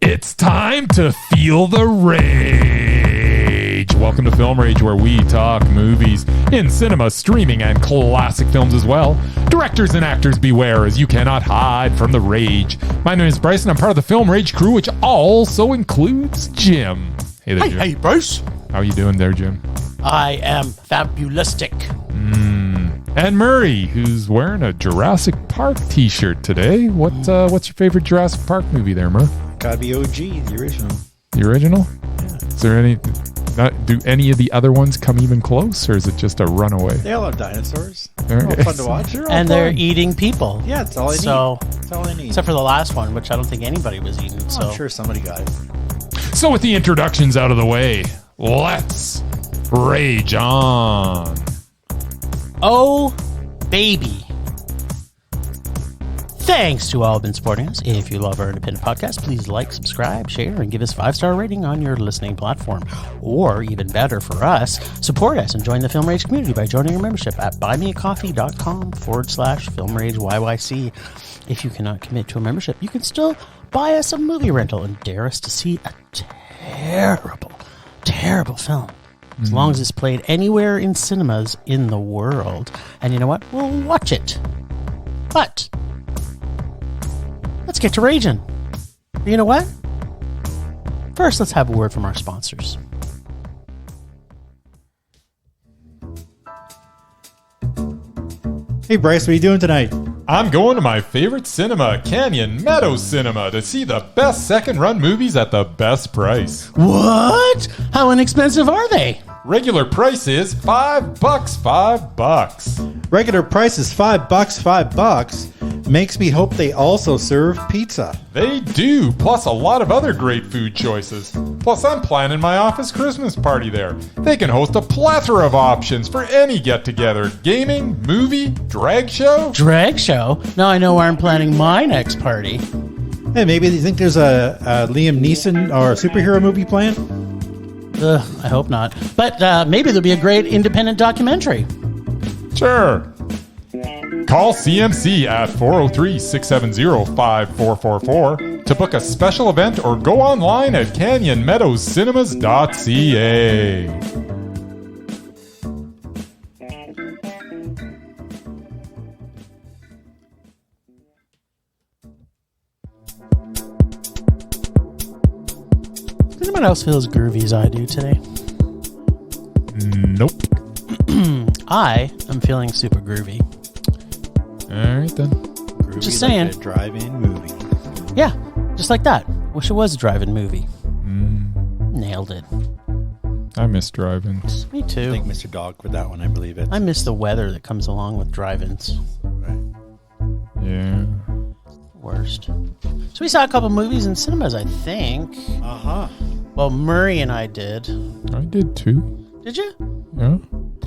It's time to feel the rage. Welcome to Film Rage, where we talk movies in cinema, streaming, and classic films as well. Directors and actors beware, as you cannot hide from the rage. My name is Bryce, and I'm part of the Film Rage crew, which also includes Jim. Hey there, Jim. Hey, Bryce. How you doing there, Jim? I am fabulistic. And Murray, who's wearing a Jurassic Park t-shirt today. What's your favorite Jurassic Park movie there, Murray? Gotta be OG, the original. The original? Yeah. Is there any... do any of the other ones come even close, or is it just a runaway? They all have dinosaurs. They're all fun to watch. They're eating people. Yeah, it's all I need. That's all I need. Except for the last one, which I don't think anybody was eating. I'm sure somebody got it. So with the introductions out of the way, let's rage on. Oh, baby. Thanks to all who've been supporting us. If you love our independent podcast, please like, subscribe, share, and give us a 5-star rating on your listening platform. Or, even better for us, support us and join the Film Rage community by joining our membership at buymeacoffee.com/Film Rage YYC. If you cannot commit to a membership, you can still buy us a movie rental and dare us to see a terrible, terrible film. As long as it's played anywhere in cinemas in the world. And you know what? We'll watch it. But let's get to raging. You know what? First, let's have a word from our sponsors. Hey, Bryce, what are you doing tonight? I'm going to my favorite cinema, Canyon Meadows Cinema, to see the best second-run movies at the best price. What? How inexpensive are they? Regular price is $5. Regular price is $5. Makes me hope they also serve pizza. They do, plus a lot of other great food choices. Plus, I'm planning my office Christmas party there. They can host a plethora of options for any get-together. Gaming, movie, drag show. Drag show? Now I know where I'm planning my next party. Hey, maybe you think there's a Liam Neeson or a superhero movie planned? I hope not. But maybe there'll be a great independent documentary. Sure. Call CMC at 403-670-5444 to book a special event or go online at canyonmeadowscinema.ca. Does anyone else feel as groovy as I do today? Nope. I am feeling super groovy. All right, then. Groovy, just saying. Like a drive-in movie. Yeah, just like that. Wish it was a drive-in movie. Nailed it. I miss drive-ins. Me too. Thank Mr. Dog for that one, I believe it. I miss the weather that comes along with drive-ins. Right. Yeah. Worst. So we saw a couple movies in cinemas, I think. Uh-huh. Well, Murray and I did. I did too. Did you? Yeah.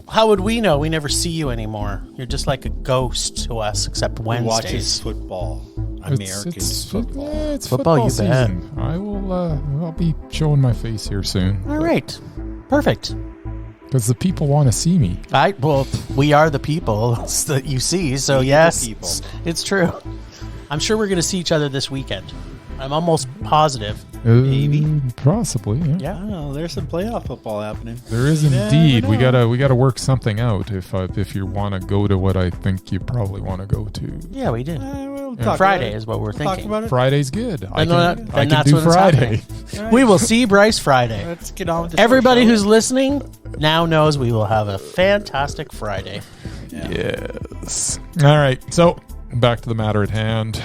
How would we know? We never see you anymore. You're just like a ghost to us, except Wednesdays. Watches football. American football. Yeah, it's Football, football you bet. season. I will. I'll be showing my face here soon. All right. Perfect. Because the people want to see me. Well, we are the people that you see, so yes, people. it's true. I'm sure we're going to see each other this weekend. I'm almost positive. Maybe. Possibly. Yeah. Yeah. I don't know. There's some playoff football happening. There is indeed. We gotta work something out. If you want to go to what I think you probably want to go to. Yeah, we did. We'll Yeah. talk Friday about it. is what we're We'll talk thinking. about it. Friday's good. I can that's do when it's Friday. We will see Bryce Friday. Let's get on with the Everybody show. who's listening now knows we will have a fantastic Friday. Yes. All right. So back to the matter at hand.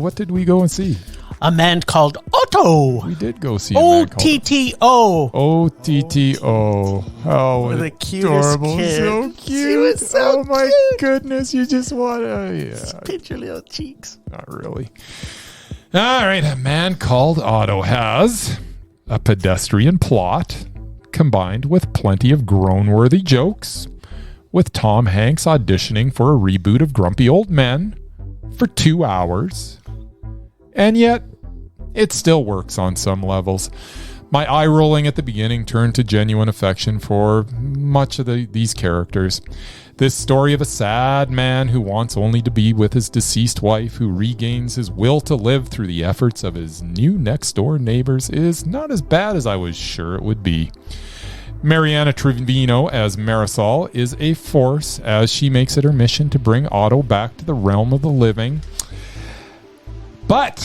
What did we go and see? A Man Called Otto. We did go see a Man Called OTTO. OTTO. Oh, what The cutest adorable. kid. So cute. She was so oh my cute. goodness. You just want to, yeah. Pinch your little cheeks. Not really. All right. A Man Called Otto has a pedestrian plot combined with plenty of groan-worthy jokes, with Tom Hanks auditioning for a reboot of Grumpy Old Men for 2 hours. And yet, it still works on some levels. My eye rolling at the beginning turned to genuine affection for much of these characters. This story of a sad man who wants only to be with his deceased wife, who regains his will to live through the efforts of his new next-door neighbors, is not as bad as I was sure it would be. Mariana Trevino as Marisol is a force as she makes it her mission to bring Otto back to the realm of the living. But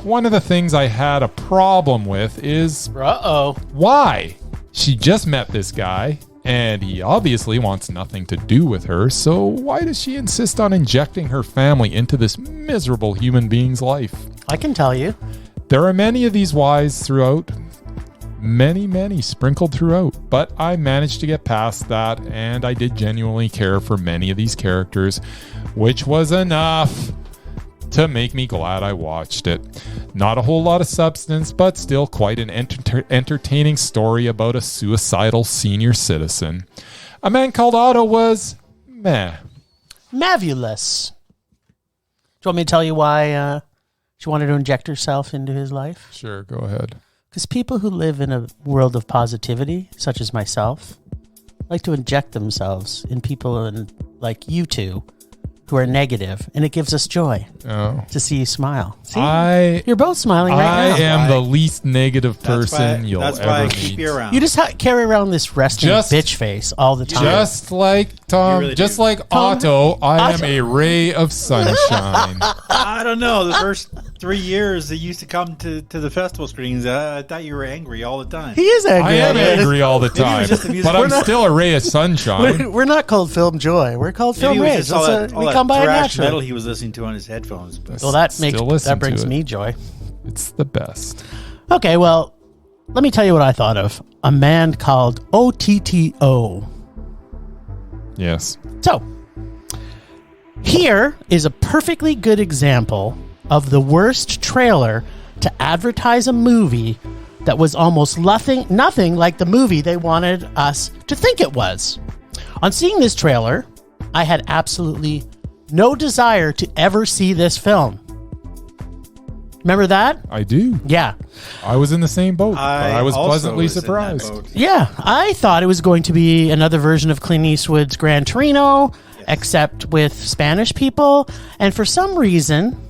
one of the things I had a problem with is why? She just met this guy, and he obviously wants nothing to do with her, so why does she insist on injecting her family into this miserable human being's life? I can tell you. There are many of these whys throughout. Many sprinkled throughout, but I managed to get past that, and I did genuinely care for many of these characters, which was enough to make me glad I watched it. Not a whole lot of substance, but still quite an entertaining story about a suicidal senior citizen. A Man Called Otto was meh. Mavulous. Do you want me to tell you why she wanted to inject herself into his life? Sure, go ahead. Because people who live in a world of positivity, such as myself, like to inject themselves in people like you two who are negative, and it gives us joy to see you smile. See, you're both smiling right now. I am the least negative person you'll ever meet. That's why I keep you around. You just carry around this resting bitch face all the time. Just like Tom, really just like Otto, I am a ray of sunshine. I don't know. The first 3 years that used to come to the festival screenings, I thought you were angry all the time. He is angry. I am angry all the time, but I'm still a ray of sunshine. We're not called Film Joy. We're called Film Rays. We come by it naturally. Metal he was listening to on his headphones. But. Well, that brings me joy. It's the best. Okay, well, let me tell you what I thought of A Man Called Otto. Yes. So, here is a perfectly good example of the worst trailer to advertise a movie that was almost nothing like the movie they wanted us to think it was. On seeing this trailer, I had absolutely no desire to ever see this film. Remember that? I do. Yeah. I was in the same boat. I was pleasantly surprised. Yeah. I thought it was going to be another version of Clint Eastwood's Gran Torino, except with Spanish people. And for some reason,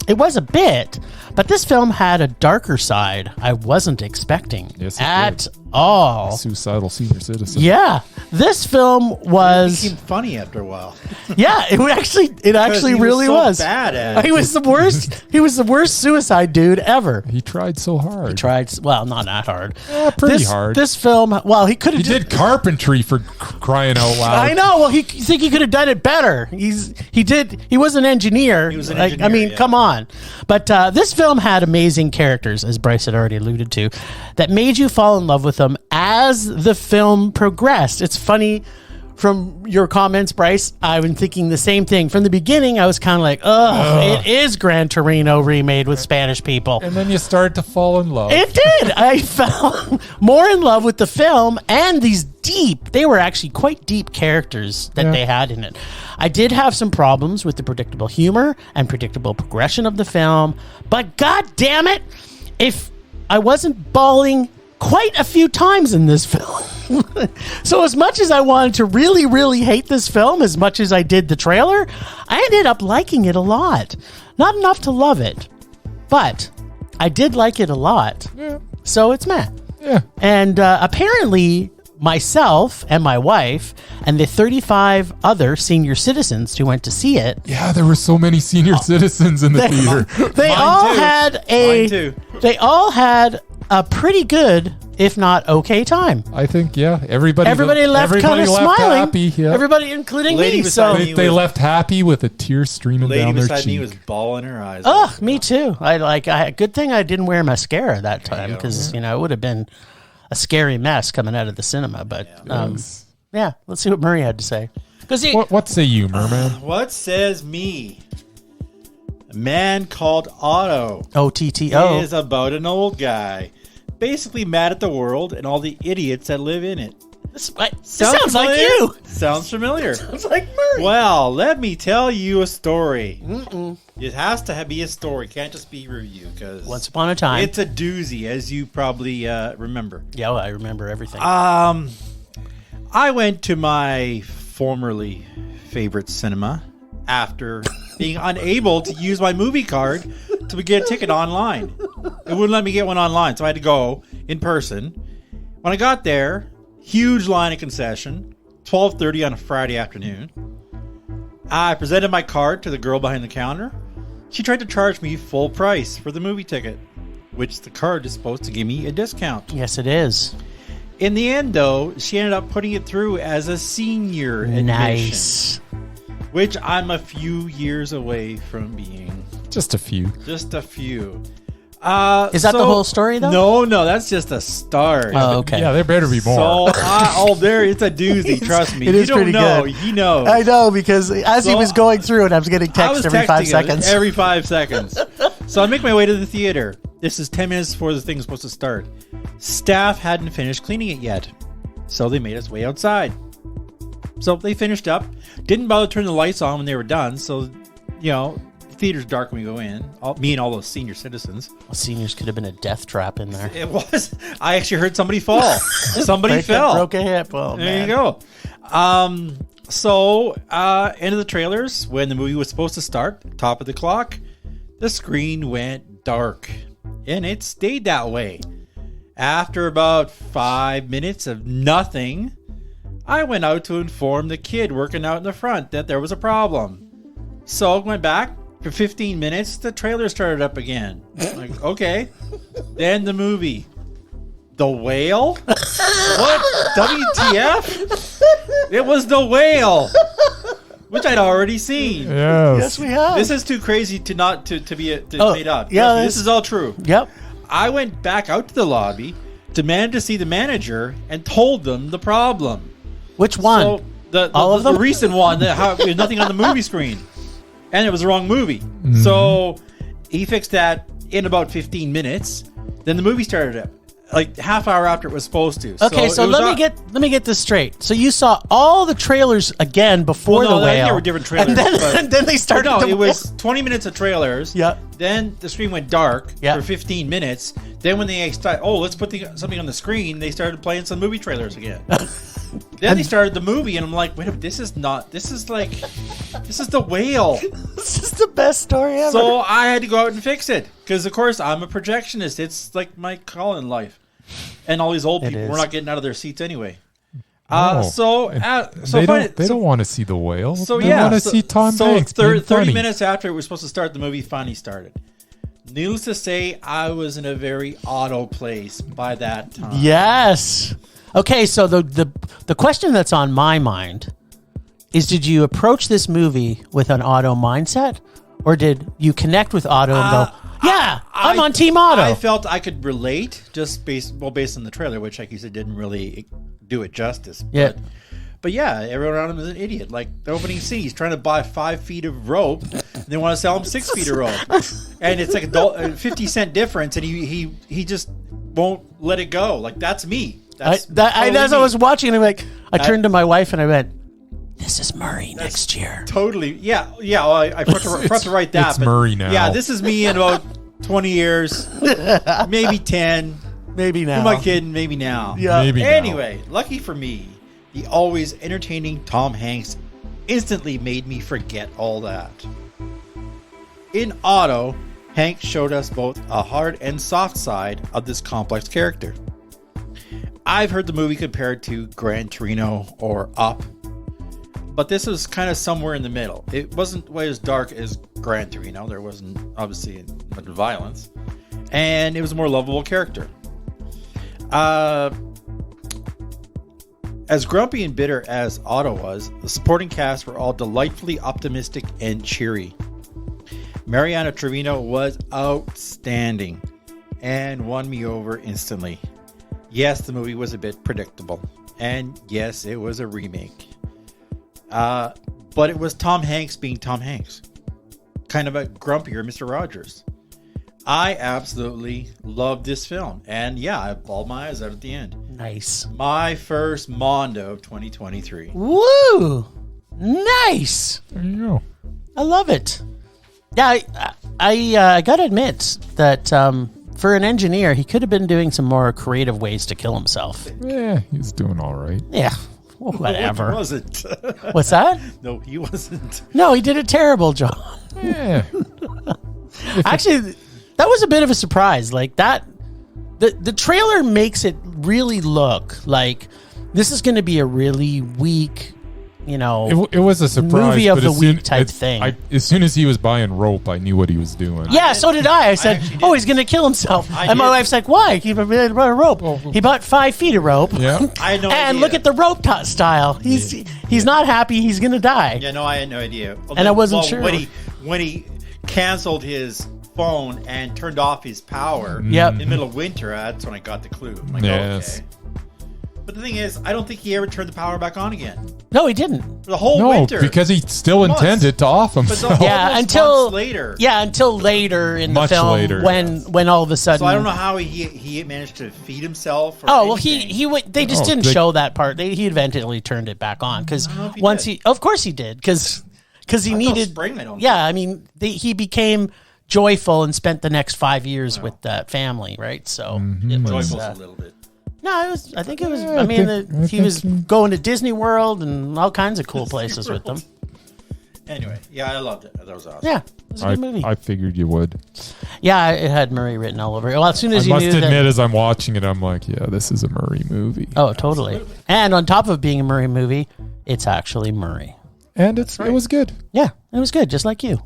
it was a bit, but this film had a darker side I wasn't expecting at all. Suicidal senior citizen. Yeah. This film was... It became funny after a while. Yeah, it actually really was. Bad at it. He was the worst. He was the worst suicide dude ever. He tried so hard. Well, not that hard. Pretty hard. This film, well, he could have. He did carpentry for crying out loud. I know. Well, you think he could have done it better? He did. He was an engineer. He was an engineer. I mean, come on. But this film had amazing characters, as Bryce had already alluded to, that made you fall in love with them as the film progressed. It's funny. From your comments, Bryce, I've been thinking the same thing. From the beginning, I was kind of like, it is Gran Torino remade with Spanish people. And then you started to fall in love. It did. I fell more in love with the film and these they were actually quite deep characters that they had in it. I did have some problems with the predictable humor and predictable progression of the film, but god damn it, if I wasn't bawling quite a few times in this film. So as much as I wanted to really, really hate this film, as much as I did the trailer, I ended up liking it a lot. Not enough to love it, but I did like it a lot. Yeah. So it's Matt. Yeah. And apparently myself and my wife and the 35 other senior citizens who went to see it. Yeah, there were so many senior citizens in the theater. They all had a pretty good, if not okay, time. I think, everybody left kind of smiling. Happy, everybody, including me. So they left happy with a tear streaming down their cheek. Lady beside me was bawling her eyes. Oh, me too. Good thing I didn't wear mascara that time because it would have been a scary mess coming out of the cinema. But let's see what Murray had to say. What say you, Murman? What says me? A Man Called Otto. OTTO. Is about an old guy, basically mad at the world and all the idiots that live in it. This sounds like you. Sounds familiar. Sounds like Murray. Well, let me tell you a story. It has to be a story. Can't just be review because Once upon a time. it's a doozy, as you probably remember. Yeah, well, I remember everything. I went to my formerly favorite cinema after being unable to use my movie card to get a ticket online. It wouldn't let me get one online, so I had to go in person. When I got there, huge line at concession, 12:30 on a Friday afternoon. I presented my card to the girl behind the counter. She tried to charge me full price for the movie ticket, which the card is supposed to give me a discount. Yes, it is. In the end, though, she ended up putting it through as a senior admission, Nice. which I'm a few years away from being. Just a few. Just a few. Is that the whole story, though? No, that's just a start. Oh, okay. Yeah, there better be more. So, there, it's a doozy. Trust me. It is pretty good. He knows. I know, because as he was going through it, I was getting I was text every 5 texting seconds. Every 5 seconds. So I make my way to the theater. This is 10 minutes before the thing was supposed to start. Staff hadn't finished cleaning it yet, so they made us way outside. So they finished up. Didn't bother turning the lights on when they were done. So, the theater's dark when we go in. Me and all those senior citizens. Well, seniors could have been a death trap in there. It was. I actually heard somebody fall. Somebody fell. Broke a hip. Oh, There man. you go. So, end of the trailers, when the movie was supposed to start, top of the clock, the screen went dark. And it stayed that way. After about 5 minutes of nothing, I went out to inform the kid working out in the front that there was a problem. So I went back. For 15 minutes, the trailer started up again. Like, okay. Then the movie. The Whale? What? WTF? It was The Whale, which I'd already seen. Yes, we have. This is too crazy to be made up. Yeah, This is all true. Yep. I went back out to the lobby, demanded to see the manager, and told them the problem. Which one? So All of them? The recent one, there's nothing on the movie screen. And it was the wrong movie. Mm-hmm. So he fixed that in about 15 minutes. Then the movie started up like half hour after it was supposed to. Okay, so it was let me get this straight. So you saw all the trailers again before Well, no, the Whale. they were different trailers, And then, but- and then they started. No, the it was 20 minutes of trailers. Yeah. Then the screen went dark Yeah. for 15 minutes. Then when they started, let's put something on the screen, they started playing some movie trailers again. Then they started the movie, and I'm like, wait a minute, this is The Whale. This is the best story ever. So I had to go out and fix it because, of course, I'm a projectionist. It's like my call in life, and all these old It people is. were not getting out of their seats anyway. No. They don't want to see The Whale. So they yeah, want to see Tom Hanks. being 30 funny. minutes after it was supposed to start, the movie finally started. Needless to say, I was in a very Otto place by that time. Yes. Okay, so the question that's on my mind is: did you approach this movie with an Otto mindset, or did you connect with Otto and go, "Yeah, I'm on Team Otto"? I felt I could relate just based on the trailer, which, like you said, didn't really do it justice. Yeah. But yeah, everyone around him is an idiot. Like the opening scene, he's trying to buy 5 feet of rope, and they want to sell him 6 feet of rope, and it's like a 50-cent difference, and he just won't let it go. Like that's me. As I was watching, I turned to my wife and I went, "This is Murray next year." Totally. Yeah. Well, I forgot to write that. It's but Murray now. Yeah, this is me in about 20 years, maybe 10. Maybe now. Who am I kidding? Maybe now. Yeah. Maybe now. Anyway, lucky for me, the always entertaining Tom Hanks instantly made me forget all that. In Otto, Hanks showed us both a hard and soft side of this complex character. I've heard the movie compared to Gran Torino or Up, but this was kind of somewhere in the middle. It wasn't quite as dark as Gran Torino. There wasn't obviously much violence, and it was a more lovable character. As grumpy and bitter as Otto was, the supporting cast were all delightfully optimistic and cheery. Mariana Trevino was outstanding and won me over instantly. Yes, the movie was a bit predictable, and yes, it was a remake. But it was Tom Hanks being Tom Hanks, kind of a grumpier Mr. Rogers. I absolutely love this film. And yeah, I bawled my eyes out at the end. Nice. My first Mondo of 2023. Woo! Nice. There you go. I love it. Yeah, I got to admit that for an engineer, he could have been doing some more creative ways to kill himself. Yeah, he's doing all right. Yeah, whatever. He wasn't. What's that? No, he wasn't. No, he did a terrible job. Yeah. Actually, that was a bit of a surprise. Like that, the trailer makes it really look like this is going to be a really weak, It was a surprise. movie of but the as soon- week type it- thing. as soon as he was buying rope, I knew what he was doing. Yeah, so did I. I said, actually did. "Oh, he's going to kill himself." And my did. wife's like, "Why? He bought a rope. He bought 5 feet of rope." Yeah. I had no And idea. look at the rope style. He's not happy. He's going to die. Yeah, no, I had no idea. And I wasn't sure. When he canceled his phone and turned off his power Yep. in the middle of winter, that's when I got the clue. I'm like, Yes. okay. But the thing is, I don't think he ever turned the power back on again. No, he didn't. For the whole No, winter. because he still Months. intended to off But himself. Yeah, almost until months later. Yeah, until later in the Much film later, when all of a sudden. So I don't know how he managed to feed himself. Or Oh well, anything. he would. They just didn't show that part. He eventually turned it back on because I don't know if he once did. he, of course he did, because he Until needed. spring, I don't Yeah, I mean, he became joyful and spent the next 5 years with that family, right? So it was. Joyful's a little bit. No, it was. I think it was. Yeah, I mean, I he think was so. going to Disney World and all kinds of cool places with them. Anyway, yeah, I loved it. That was awesome. Yeah, it was a good movie. I figured you would. Yeah, it had Murray written all over it. Well, as soon I as you must knew admit, that. as I'm watching it, I'm like, yeah, this is a Murray movie. Oh, totally. And on top of being a Murray movie, it's actually Murray. And it was good. Yeah, it was good, just like you.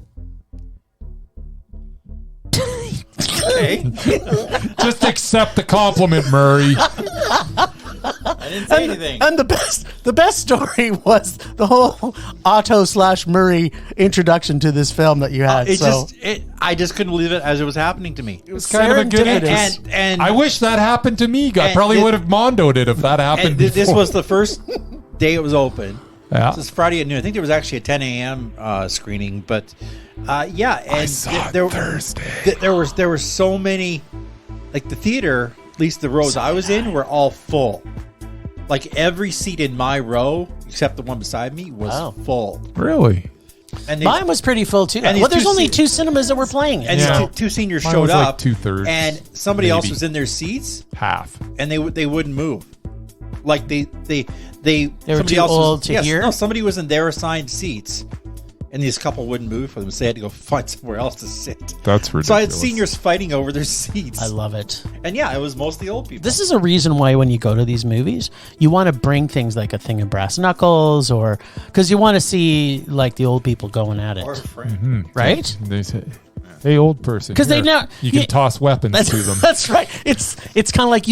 Okay. Just accept the compliment, Murray. I didn't say anything. And the best story was the whole Otto/Murray introduction to this film that you had. I just couldn't believe it as it was happening to me. It was kind of a good Serendipitous. And I wish that happened to me. I and probably it- would have mondoed it if that happened. and this before. was the first day it was open. Yeah. This is Friday at noon. I think there was actually a 10 a.m. Screening, but yeah, and I saw it Thursday. There were so many, like the theater, at least the rows I was in, were all full. Like every seat in my row, except the one beside me, was full. Really? And they, Mine was pretty full too. And Well, these there's two only se- 2 cinemas that were playing it. and Yeah. these two seniors Mine showed was like up, 2/3, and somebody else maybe. was in their seats, Half. and they wouldn't move. Like they were somebody too else old was, to hear? No, somebody was in their assigned seats, and this couple wouldn't move for them, so they had to go find somewhere else to sit. That's ridiculous. So I had seniors fighting over their seats. I love it. And yeah, it was mostly old people. This is a reason why when you go to these movies, you want to bring things like a thing of brass knuckles, or because you want to see like the old people going at it, Or a friend. right? They say, hey, old person. 'Cause they here, know- you can yeah. toss weapons to them. That's right. It's kind of like,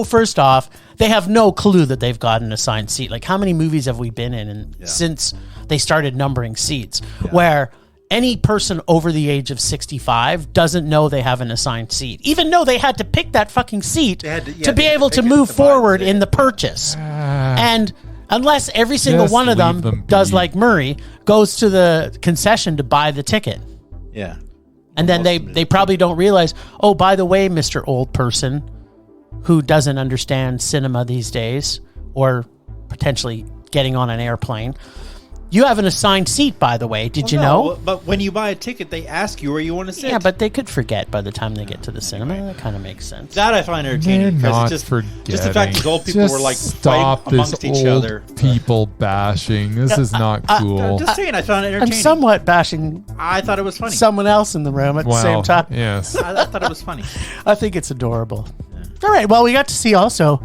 first off, they have no clue that they've got an assigned seat. Like, how many movies have we been in since they started numbering seats where any person over the age of 65 doesn't know they have an assigned seat, even though they had to pick that fucking seat had to- to yeah, be they had able to to pick it move to buy forward the in the ticket. purchase. And unless every single Just one of leave them them does be. like Murray, goes to the concession to buy the ticket. Yeah. And then they probably don't realize, oh, by the way, Mr. Old Person who doesn't understand cinema these days, or potentially getting on an airplane, you have an assigned seat, by the way. Did you know? But when you buy a ticket, they ask you where you want to sit. Yeah, but they could forget by the time they get to the cinema. That kind of makes sense. that I find entertaining. They're 'cause not it's forgetting. just the fact these old people Just were like stop fighting this amongst each old other. people bashing. This is not cool. I'm just saying, I found it I'm entertaining. somewhat bashing I thought it was funny. someone else in the room at the same time. Yes. I thought it was funny. I think it's adorable. All right, well, we got to see also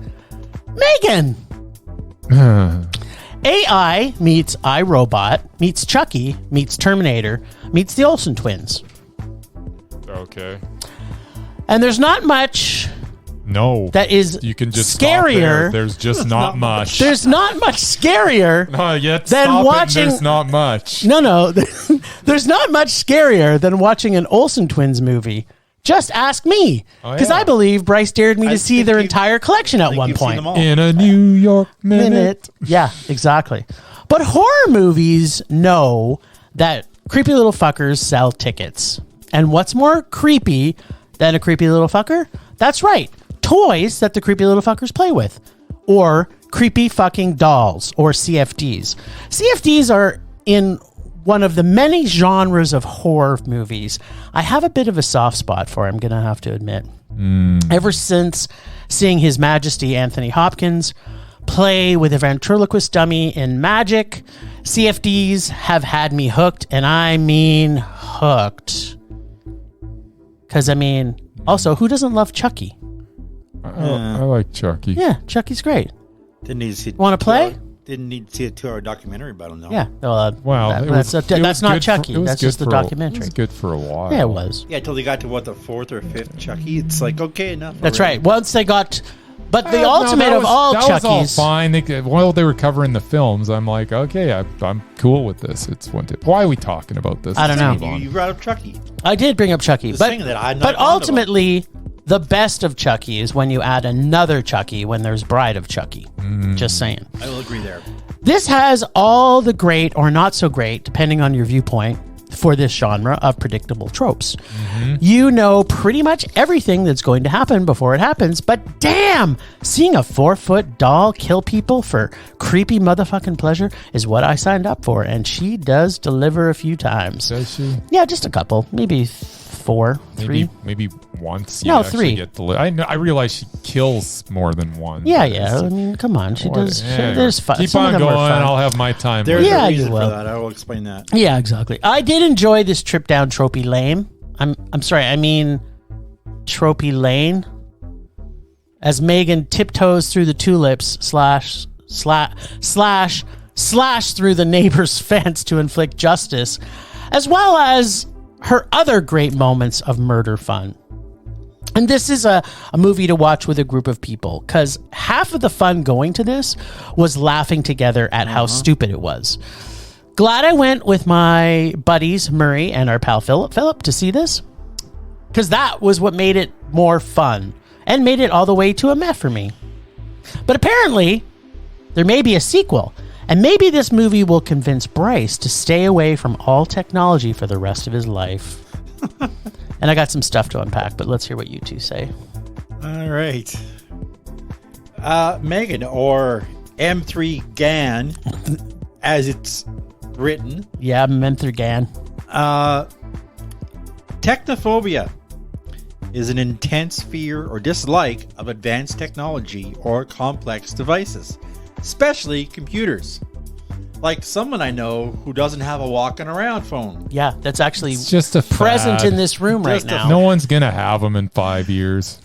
Megan. AI meets iRobot, meets Chucky, meets Terminator, meets the Olsen twins. Okay. And there's not much No. that is You can just stop there. scarier. There's just not much. There's not much scarier. Yet Then stop watching- it, there's not much. No. There's not much scarier than watching an Olsen twins movie. Just ask me. Oh, Because yeah. I believe Bryce dared me to see think their you- entire collection at think one you've seen point. them all. In a New York minute. Yeah, exactly. But horror movies know that creepy little fuckers sell tickets. And what's more creepy than a creepy little fucker? That's right. Toys that the creepy little fuckers play with. Or creepy fucking dolls, or CFDs. CFDs are in one of the many genres of horror movies I have a bit of a soft spot for, I'm going to have to admit. Ever since seeing His Majesty Anthony Hopkins play with a ventriloquist dummy in Magic, CFDs have had me hooked, and I mean hooked. Because, I mean, also, who doesn't love Chucky? I like Chucky. Yeah, Chucky's great. Didn't need to see. Want to play? Didn't need to see a 2-hour documentary about him, though. Yeah. Well, that's not Chucky. That's just the documentary. It was good for a while. Yeah, it was. Yeah, until they got to the 4th or 5th Chucky. It's like, okay, enough. That's already. right. Once they got, but the ultimate of all that Chuckies. was all fine. While they were covering the films, I'm like, okay, I'm cool with this. Why are we talking about this? I don't know. You brought up Chucky. I did bring up Chucky, The thing that I'm not but fond of ultimately, the best of Chucky is when you add another Chucky when there's Bride of Chucky. Just saying. I will agree there. This has all the great or not so great, depending on your viewpoint, for this genre of predictable tropes. You know pretty much everything that's going to happen before it happens, but damn, seeing a 4-foot doll kill people for creepy motherfucking pleasure is what I signed up for, and she does deliver a few times. Does she? Yeah, just a couple, maybe 4, 3. Maybe once. No, actually 3. Get to I realize she kills more than one. Yeah. I mean, come on, she does. There's fun. Keep Some on of them going. are fun. I'll have my time. There's later. Yeah, a you reason for will. that. I will explain that. Yeah, exactly. I did enjoy this trip down Tropey Lane. I'm sorry, I mean Tropey Lane. As Megan tiptoes through the tulips slash through the neighbor's fence to inflict justice, as well as her other great moments of murder fun. And this is a movie to watch with a group of people, because half of the fun going to this was laughing together at how stupid it was. Glad I went with my buddies Murray and our pal Philip to see this, because that was what made it more fun and made it all the way to a meh for me. But apparently, there may be a sequel, and maybe this movie will convince Bryce to stay away from all technology for the rest of his life. And I got some stuff to unpack, but let's hear what you two say. All right. Megan, or M3 GAN, as it's written. Yeah, Memthergan. Technophobia is an intense fear or dislike of advanced technology or complex devices, especially computers. Like someone I know who doesn't have a walking around phone. Yeah, that's actually It's just a present fad. in this room right now. No one's gonna have them in 5 years.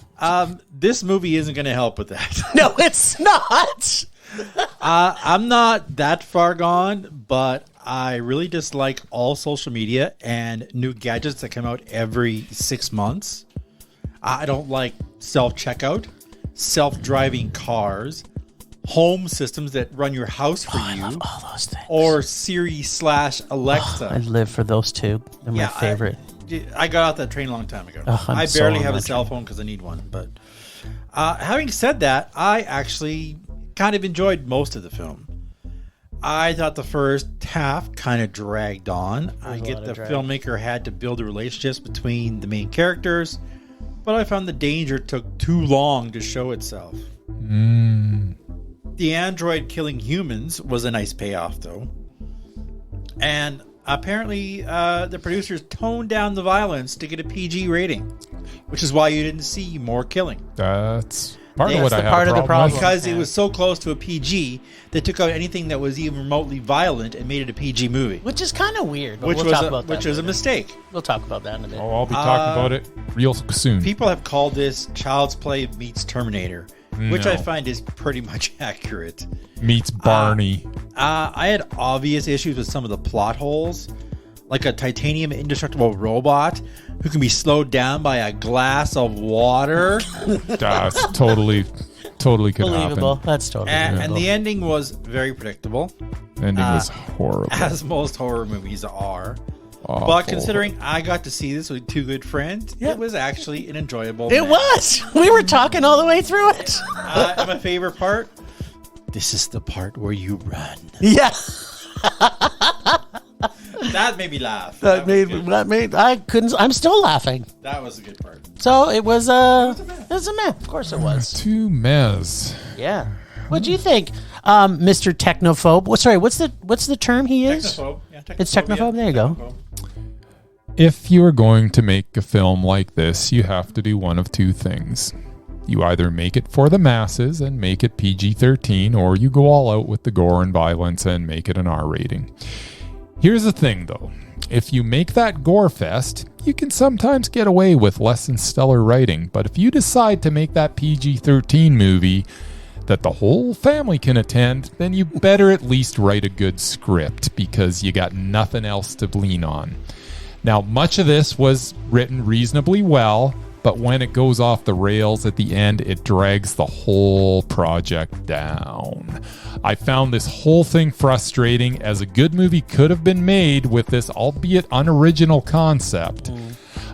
This movie isn't going to help with that. No, it's not. I'm not that far gone, but I really dislike all social media and new gadgets that come out every 6 months. I don't like self-checkout, self-driving cars, home systems that run your house for you, I love all those things. or Siri/Alexa. I live for those two. They're my favorite. I got off that train a long time ago. I'm I so barely on have a that cell phone because I need one. But having said that, I actually kind of enjoyed most of the film. I thought the first half kind of dragged on. I get the filmmaker had to build the relationships between the main characters, but I found the danger took too long to show itself. The android killing humans was a nice payoff, though. And apparently, the producers toned down the violence to get a PG rating, which is why you didn't see more killing. That's part of That's what the I have part a of the problem with. Because it was so close to a PG, they took out anything that was even remotely violent and made it a PG movie. Which is kind of weird, but Which we'll was talk about that. which was a later. mistake. We'll talk about that in a bit. Oh, I'll be talking about it real soon. People have called this Child's Play meets Terminator, which I No. find is pretty much accurate. Meets Barney. I had obvious issues with some of the plot holes, like a titanium indestructible robot who can be slowed down by a glass of water. That's totally could Believable. happen. That's totally And believable. the ending was very predictable, Ending was horrible. as most horror movies are. Awful. But considering I got to see this with two good friends, it was actually an enjoyable It match. was. We were talking all the way through it. And my favorite part, this is the part where you run. Yeah. That made me laugh. I'm still laughing. That was a good part. So it was a meh. Of course it was. 2 mehs. Yeah. What do you think, Mr. Technophobe? What's the term he is? Technophobe. Yeah, It's technophobe. There you go. Technophobe. If you are going to make a film like this, you have to do one of 2 things. You either make it for the masses and make it PG-13, or you go all out with the gore and violence and make it an R rating. Here's the thing, though. If you make that gore fest, you can sometimes get away with less than stellar writing. But if you decide to make that PG-13 movie that the whole family can attend, then you better at least write a good script, because you got nothing else to lean on. Now, much of this was written reasonably well, but when it goes off the rails at the end, it drags the whole project down. I found this whole thing frustrating, as a good movie could have been made with this albeit unoriginal concept.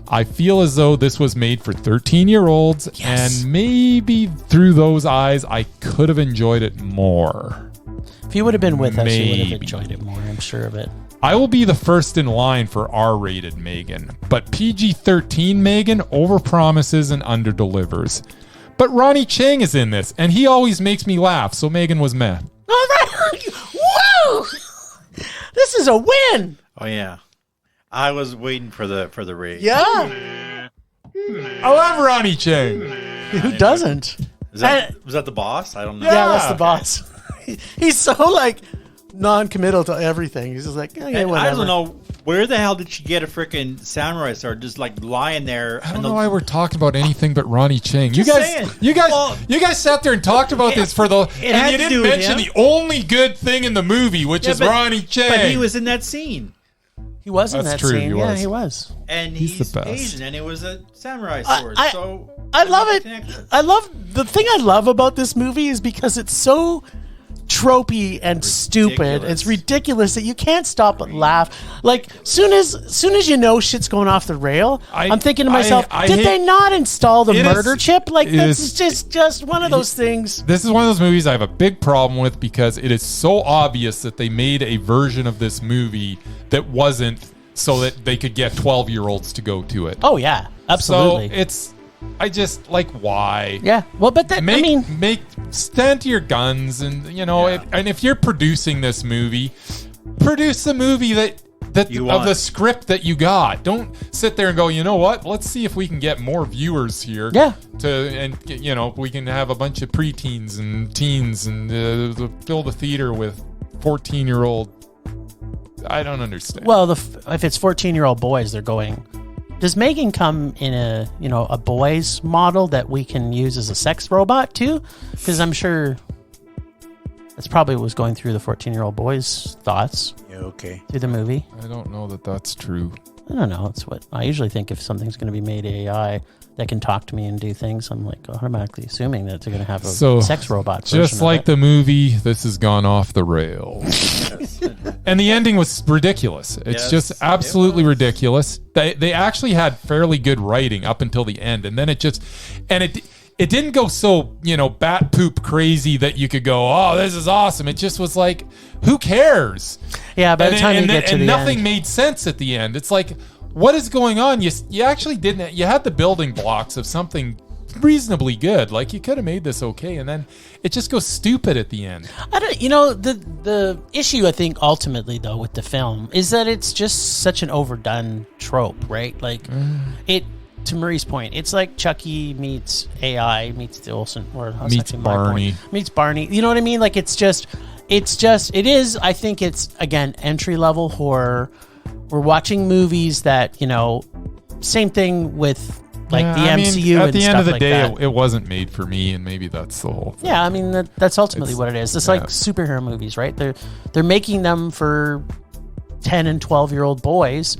I feel as though this was made for 13-year-olds, and maybe through those eyes, I could have enjoyed it more. If you would have been with us, you would have enjoyed it more, I'm sure of it. I will be the first in line for R-rated Megan, but PG-13 Megan overpromises and underdelivers. But Ronnie Chang is in this, and he always makes me laugh, so Megan was meh. All right. Woo! This is a win. Oh yeah, I was waiting for the rage. Yeah. I love Ronnie Chang. Who doesn't? Was that the boss? I don't know. Yeah, that's the boss. He's so non-committal to everything. He's just like, okay, whatever. I don't know, where the hell did she get a freaking samurai sword just lying there? I don't know why we're talking about anything but Ronnie Chang. You Just guys sat there and talked about this and you didn't mention the only good thing in the movie, which is Ronnie Chang. But he was in that scene. He was in that scene. Yeah, he was. And he's the best. Asian, and it was a samurai sword. I love it. The thing I love about this movie is because it's so tropey and stupid. It's ridiculous that you can't stop but laugh. Soon as you know shit's going off the rail, I'm thinking to myself, did they not install the murder chip? This is just one of those things. This is one of those movies I have a big problem with, because it is so obvious that they made a version of this movie that wasn't, so that they could get 12-year-olds to go to it. Oh yeah, absolutely. So why? Yeah. Well, but stand to your guns, and if you're producing this movie, produce the movie that of the script that you got. Don't sit there and go, you know what? Let's see if we can get more viewers here. Yeah. We can have a bunch of preteens and teens and fill the theater with 14-year-old. I don't understand. Well, if it's 14-year-old boys, they're going. Does Megan come in a boys model that we can use as a sex robot too? Because I'm sure that's probably what was going through the 14-year-old boys' thoughts. Yeah, okay. Through the movie. I don't know that that's true. I don't know. It's what I usually think. If something's going to be made AI that can talk to me and do things, I'm automatically assuming that they're going to have a sex robot. Just like the movie, this has gone off the rails. And the ending was ridiculous. It's just absolutely ridiculous. They actually had fairly good writing up until the end, and then it didn't go so bat poop crazy that you could go, oh, this is awesome. It just was like, who cares? Yeah, by the time you get to the end, nothing made sense at the end. It's like, what is going on? You actually didn't. You had the building blocks of something reasonably good. You could have made this okay, and then it just goes stupid at the end. The issue, I think, ultimately though with the film is that it's just such an overdone trope, right? It. To Marie's point, it's like Chucky meets AI meets the Olsen, or meets Barney. Meets Barney. You know what I mean? It is. I think it's, again, entry level horror. We're watching movies that, same thing with the MCU. At the end of the day, that. It wasn't made for me, and maybe that's the whole thing. Yeah, that's ultimately what it is. It's like superhero movies, right? They're making them for 10 and 12-year-old boys,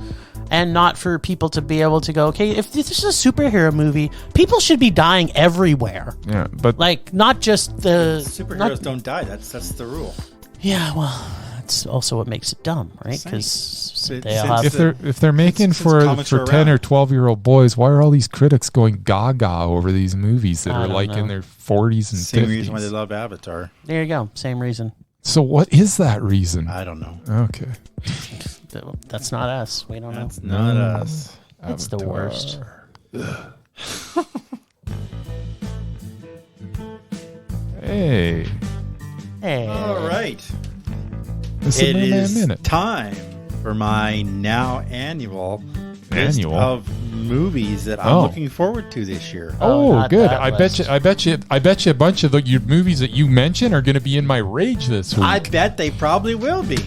and not for people to be able to go, okay, if this is a superhero movie, people should be dying everywhere. Yeah, but not just the superheroes don't die. That's the rule. Yeah, well, that's also what makes it dumb, right? Because if they're making for 10 or 12-year-old boys, why are all these critics going gaga over these movies that are in their 40s and 50s? Same reason why they love Avatar. There you go. Same reason. So what is that reason? I don't know. Okay. That's not us. We don't know. That's not us. It's the worst. Hey. Hey. All right. This It is Murman is Minute. time for my now annual list of movies that I'm Oh. looking forward to this year. Oh, Oh, not good. that I bet you a bunch of your movies that you mentioned are going to be in my rage this week. I bet they probably will be.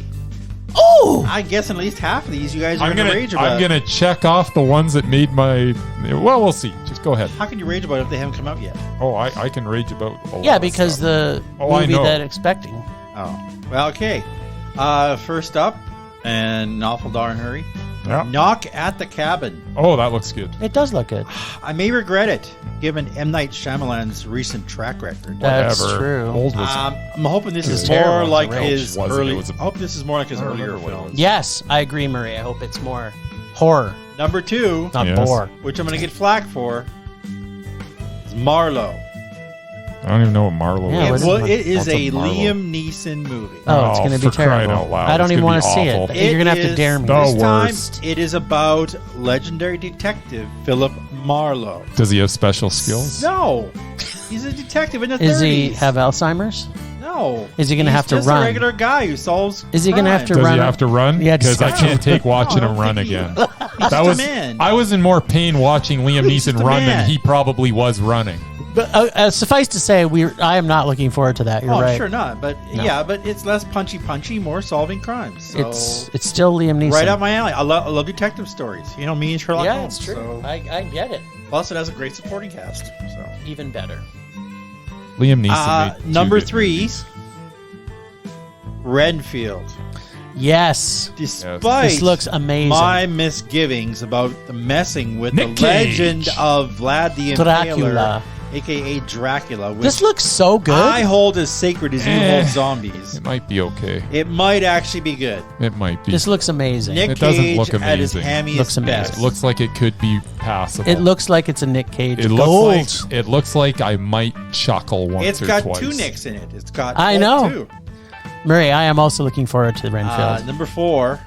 Oh! I guess at least half of these you guys are I'm going to gonna rage about. I'm gonna check off the ones that made my. Well, we'll see. Just go ahead. How can you rage about it if they haven't come out yet? Oh, I can rage about. A lot Yeah, of because stuff. the I movie know. that expecting. Oh, well, okay. First up, and an awful darn hurry. Yeah. Knock at the Cabin. Oh, that looks good. It does look good. I may regret it, given M. Night Shyamalan's recent track record. That's Whatever. true. Old was. I'm hoping this is terrible. more It's like a rage. his Wasn't. early. It was I hope this is more like his I don't earlier remember what it films. was. Yes, I agree, Marie. I hope it's more horror, Number 2, not Yes. bore. which I'm going to get flack for, is Marlowe. I don't even know what Marlowe Yeah, is. what It is What's a Marlowe? Liam Neeson movie. Oh, it's going to be for crying terrible. out loud. I don't It's even gonna want be to see it. awful. You're going to have to is- dare me. The This time, worst. it is about legendary detective Philip Marlowe. Does he have special skills? No, he's a detective in the 30s. Is he have Alzheimer's? No. Is he gonna He's have to just run? a regular guy who solves. Is he gonna have to crime. Does run? he have to run? Yeah, Because I just- can't take watching No, I him don't run think he- again. He's just a man. I was in more pain watching Liam He's Neeson just a run man. than he probably was running. But suffice to say, I am not looking forward to that. You're Oh, right. I'm sure not. But No. yeah, but it's less punchy, more solving crimes. So It's still Liam Neeson. right up my alley. I love detective stories. You know, me and Sherlock Yeah, Holmes. it's true. So. I get it. Plus, it has a great supporting cast. So Even better. Liam Neeson made two number good 3, movies. Renfield. Yes. Despite This looks amazing. my misgivings about the messing with Nick the legend Cage. of Vlad the Dracula. Impaler, aka Dracula, which This looks so good. I hold as sacred as you Eh. hold zombies. It might be okay. It might actually be good. It might be. This looks amazing. Nick It doesn't Cage look at his amazing. hammiest Looks amazing. best. It looks like it could be passable. It looks like it's a Nick Cage It gold. looks like I might chuckle once It's or got twice. 2 Nicks in it. It's got I both, know. too. Murray, I am also looking forward to Renfield. Number 4,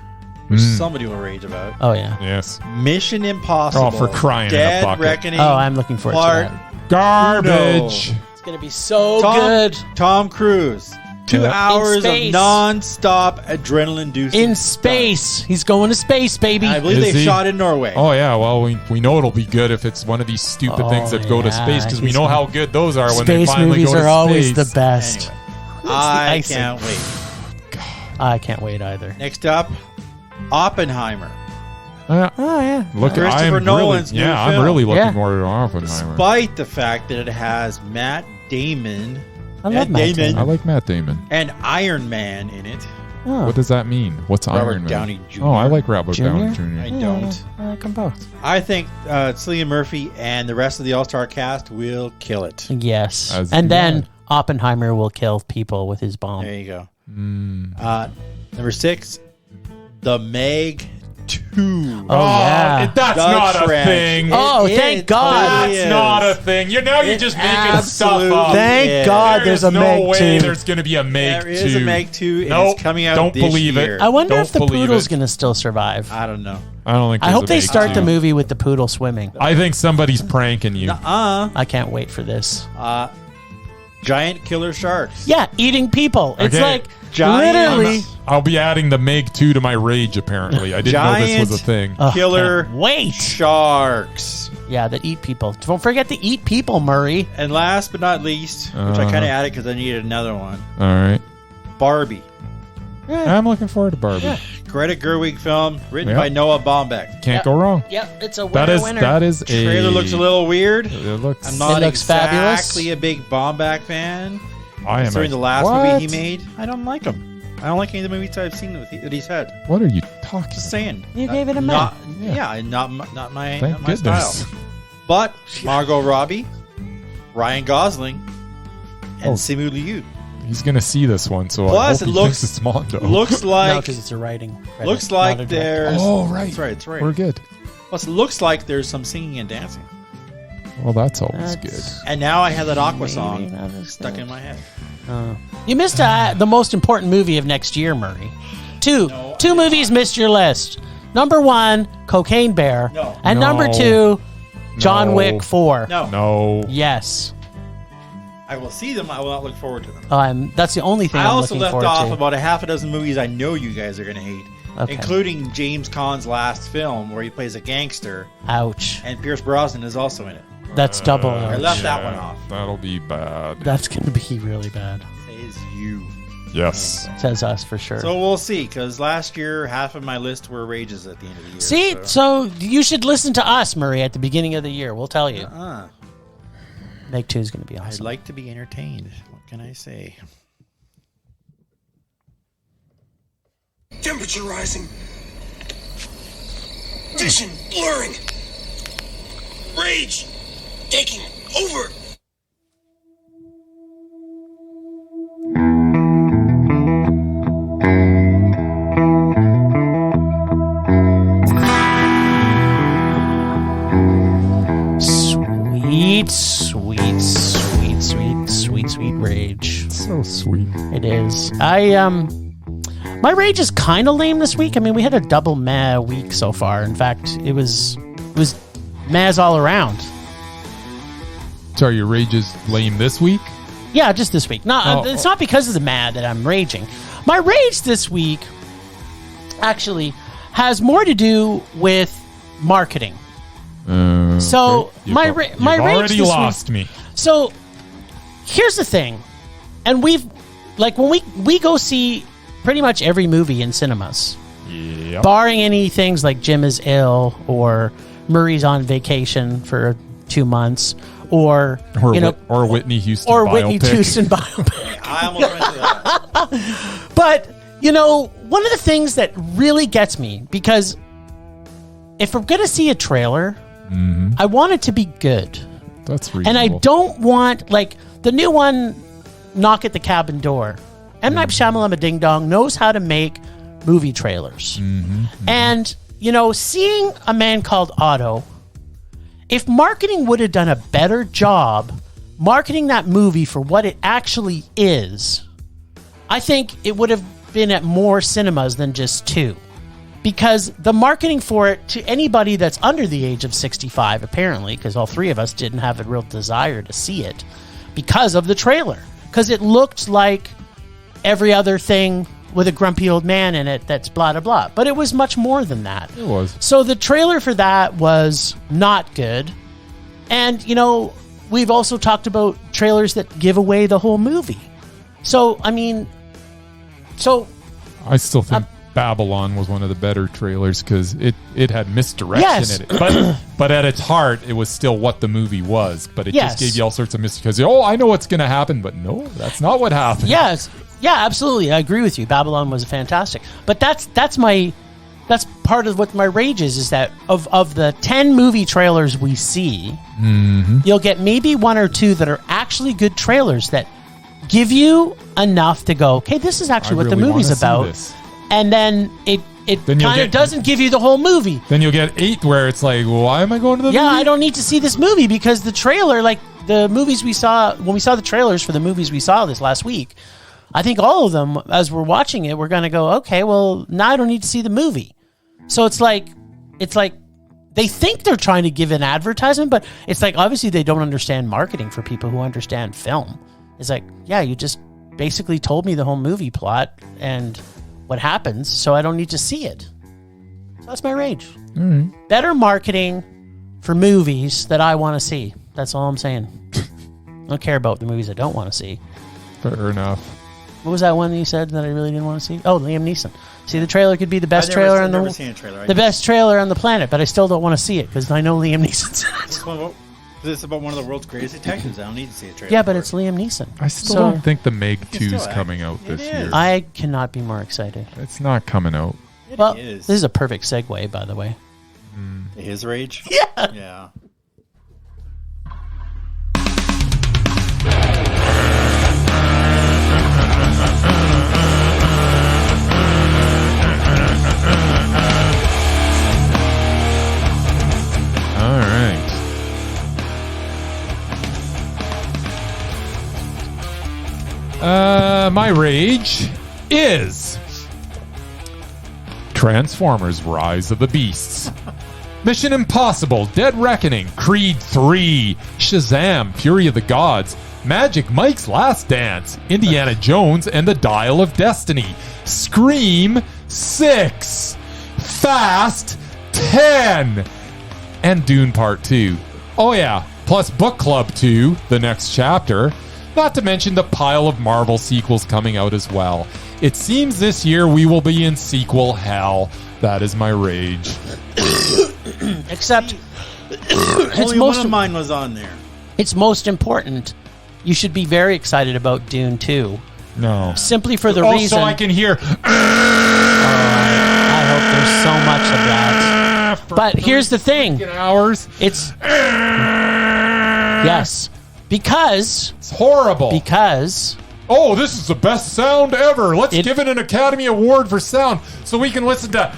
which somebody will rage about. Oh, yeah. Yes. Mission Impossible. Oh, for crying in a Dead bucket. Reckoning. Oh, I'm looking forward Part to that. Garbage. It's going to be so good. Tom Cruise. 2 Yeah. hours In of space. non-stop adrenaline-inducing In space. He's going to space, baby. I believe Is they he? shot in Norway. Oh yeah, well we know it'll be good if it's one of these stupid Oh, things that go to yeah, space because we he's- know how good those are when they Space finally movies go to are always space. the best. Anyway, I icing. can't wait. I can't wait either. Next up, Oppenheimer. Oh, yeah. Look, Christopher I'm Nolan's really, new yeah, I'm film. really looking Yeah. forward to Oppenheimer. Despite the fact that it has Matt Damon I love Matt Damon. I like Matt Damon. and Iron Man in it. Oh. What does that mean? What's Robert Iron Man? Downey Jr. Oh, I like Robert Downey Jr.? I Jr. don't. I like them both. I think Cillian Murphy and the rest of the All-Star cast will kill it. Yes. As And do then I. Oppenheimer will kill people with his bomb. There you go. Mm. Number 6, The Meg 2. Oh, yeah. That's The not trash. a thing. Oh, It thank is. God. Totally That's not a is. thing. You're It just making stuff absolutely up. Thank is. God There's there's a no Meg way 2. there's going to be a Meg 2. There is a Meg 2, and Nope, it's coming out don't this believe it. year. I wonder Don't if the believe poodle's it. going to still survive. I don't know. I don't think. I there's hope a they Meg start 2. the movie with the poodle swimming. I think somebody's pranking you. I can't wait for this. Giant killer sharks. Yeah, eating people. It's Okay. like Giant- literally. I'll be adding the Meg 2 to my rage. Apparently, I didn't know this was a Giant- thing. Oh, Killer can't wait. Sharks. Yeah, that eat people. Don't forget to eat people, Murray. And last but not least, which I kind of added because I needed another one, All right, Barbie. I'm looking forward to Barbie. Greta Gerwig film, written Yeah. by Noah Baumbach. Can't go wrong. Yep, it's a winner. That is winner. that is a Trailer looks a little weird. It looks. I'm not It looks exactly fabulous. a big Baumbach fan. I am. Considering a- the last what? movie he made, I don't like him. I don't like any of the movies I've seen that he's had. What are you talking? Just saying. You gave it a not, man. yeah, not my Thank not my goodness. style. But Margot Robbie, Ryan Gosling, and Oh. Simu Liu. He's gonna see this one, so Plus, I hope it he looks- thinks it's Mondo. Looks No, like because it's a writing. credit, looks not a like director. there's. Oh, right. That's right. That's right. We're good. Plus, it looks like there's some singing and dancing. Well, that's always That's- And now I have that Aqua Maybe song not as stuck good. in my head. You missed the most important movie of next year, Murray. 2, No, Two movies missed your list. Number 1, Cocaine Bear. No. And No. number 2, John No. Wick 4. No. Yes. I will see them. I will not look forward to them. That's the only thing I I'm also looking left forward off to. about a half a dozen movies I know you guys are going to hate, Okay. including James Caan's last film where he plays a gangster, Ouch. and Pierce Brosnan is also in it. That's double I ouch. left that one off. That'll be bad. That's going to be really bad. Says you. Yes. Says us for sure. So we'll see, because last year half of my list were rages at the end of the year. See, so you should listen to us, Murray, at the beginning of the year. We'll tell you. Make 2 is going to be I'd awesome. like to be entertained. What can I say? Temperature rising. Vision blurring. Rage taking over. Sweet rage. So sweet. It is. My rage is kind of lame this week. I mean, we had a double meh week so far. In fact, it was mehs all around. Sorry, your rage is lame this week? Yeah, just this week. No, it's not because of the mad that I'm raging. My rage this week actually has more to do with marketing. So okay. my You've rage already this lost week, me. So here's the thing, and when we go see pretty much every movie in cinemas, Yep. barring any things like Jim is ill or Murray's on vacation for 2 months, or Whitney Houston or biopic. Whitney Houston biopic. I almost went to that. But one of the things that really gets me, because if we're gonna see a trailer, I want it to be good. That's reasonable. And I don't want, like, the new one, Knock at the Cabin Door. M. Night Shyamalan Ding Dong knows how to make movie trailers. And, seeing A Man Called Otto, if marketing would have done a better job marketing that movie for what it actually is, I think it would have been at more cinemas than just 2. Because the marketing for it to anybody that's under the age of 65, apparently, because all 3 of us didn't have a real desire to see it because of the trailer. Because it looked like every other thing with a grumpy old man in it that's blah, blah, blah. But it was much more than that. It was. So the trailer for that was not good. And, we've also talked about trailers that give away the whole movie. So, I still think Babylon was one of the better trailers because it had misdirection Yes. in it. But at its heart, it was still what the movie was. But it Yes. just gave you all sorts of because I know what's going to happen, but no, that's not what happened. Yes. Yeah, absolutely. I agree with you. Babylon was fantastic. But that's part of what my rage is that of the 10 movie trailers we see, you'll get maybe 1 or 2 that are actually good trailers that give you enough to go, okay, this is actually what the really movie's wanna see about. this. And then it Then you'll kind of get- doesn't give you the whole movie. Then you'll get 8 where it's like, why am I going to the Yeah, movie? I don't need to see this movie because the trailer, like the movies we saw, when we saw the trailers for the movies we saw this last week, I think all of them, as we're watching it, we're going to go, okay, well, now I don't need to see the movie. So it's like they think they're trying to give an advertisement, but it's like, obviously they don't understand marketing for people who understand film. It's like, yeah, you just basically told me the whole movie plot and what happens, so I don't need to see it. So that's my rage. Better marketing for movies that I want to see. That's all I'm saying. I don't care about the movies I don't want to see. Fair enough. What was that one that you said that I really didn't want to see? Oh, Liam Neeson. See, the trailer could be the best I've trailer on never seen a trailer. the best trailer on the planet, but I still don't want to see it because I know Liam Neeson's in it. It's about one of the world's greatest detectives. I don't need to see a trailer. Yeah, but for it's it. Liam Neeson. I still So- don't think the Meg 2's still act. coming out It this is. year. I cannot be more excited. It's not coming out. It Well, is. this is a perfect segue, by the way. His rage. Yeah. Yeah. All right. My rage is Transformers Rise of the Beasts, Mission Impossible Dead Reckoning, Creed 3, Shazam Fury of the Gods, Magic Mike's Last Dance, Indiana Jones and the Dial of Destiny, Scream 6, Fast 10, and Dune Part 2. Oh yeah, plus Book Club 2, the next chapter, not to mention the pile of Marvel sequels coming out as well. It seems this year we will be in sequel hell. That is my rage. Except, Only one of mine was on there. it's most important. You should be very excited about Dune 2. No. Simply for the reason... So I can hear... I hope there's so much of that. But here's the thing. Hours. It's... Yes. Because... It's horrible. Because... Oh, this is the best sound ever. Let's give it an Academy Award for sound so we can listen to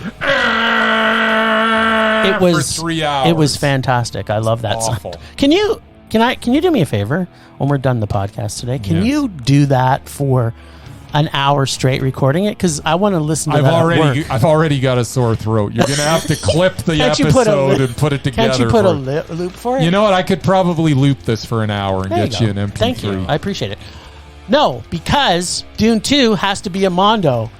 it was, for 3 hours. It was fantastic. I love that awful. sound. Can you do me a favor when we're done the podcast today? Can you do that for an hour straight recording it? Because I want to listen to that at work. I've already got a sore throat. You're going to have to clip the episode and put it together. Can't you put a loop for it? You know what? I could probably loop this for an hour and get you an MP3. Thank you. I appreciate it. No, because Dune 2 has to be a Mondo.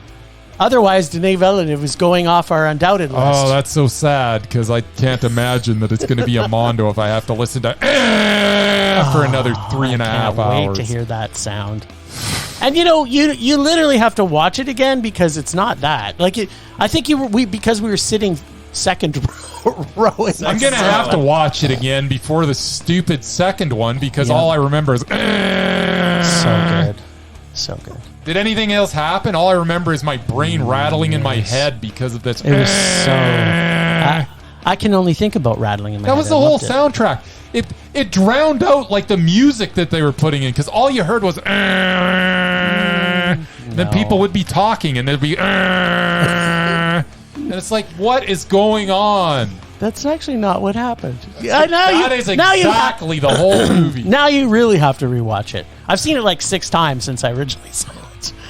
Otherwise, Denis Villeneuve is going off our Undoubted list. Oh, that's so sad because I can't imagine that it's going to be a Mondo if I have to listen to for another 3.5 hours. I can't wait to hear that sound. And you literally have to watch it again because it's not that. Like I think because we were sitting second row. I'm going to have to watch it again before the stupid second one because all I remember is so good. Did anything else happen? All I remember is my brain rattling in my head because of this. It was so... I can only think about rattling in my head. That was the whole soundtrack. It drowned out like the music that they were putting in because all you heard was then people would be talking and there'd be and it's like, what is going on? That's actually not what happened. That is exactly the whole movie. Now you really have to rewatch it. I've seen it like 6 times since I originally saw it.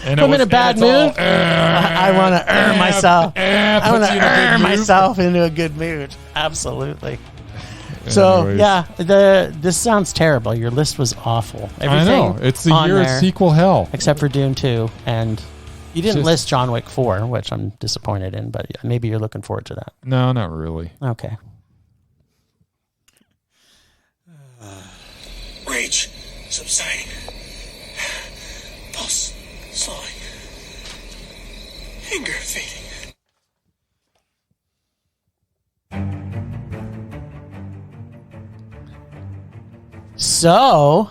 And I'm in a bad mood. I want to earn myself. I want to earn myself into a good mood. Absolutely. So, yeah, this sounds terrible. Your list was awful. Everything I know. It's the year of sequel hell. Except for Dune 2. And you didn't list John Wick 4, which I'm disappointed in, but maybe you're looking forward to that. No, not really. Okay. Rage subsiding. Pulse slowing. Anger fading. So,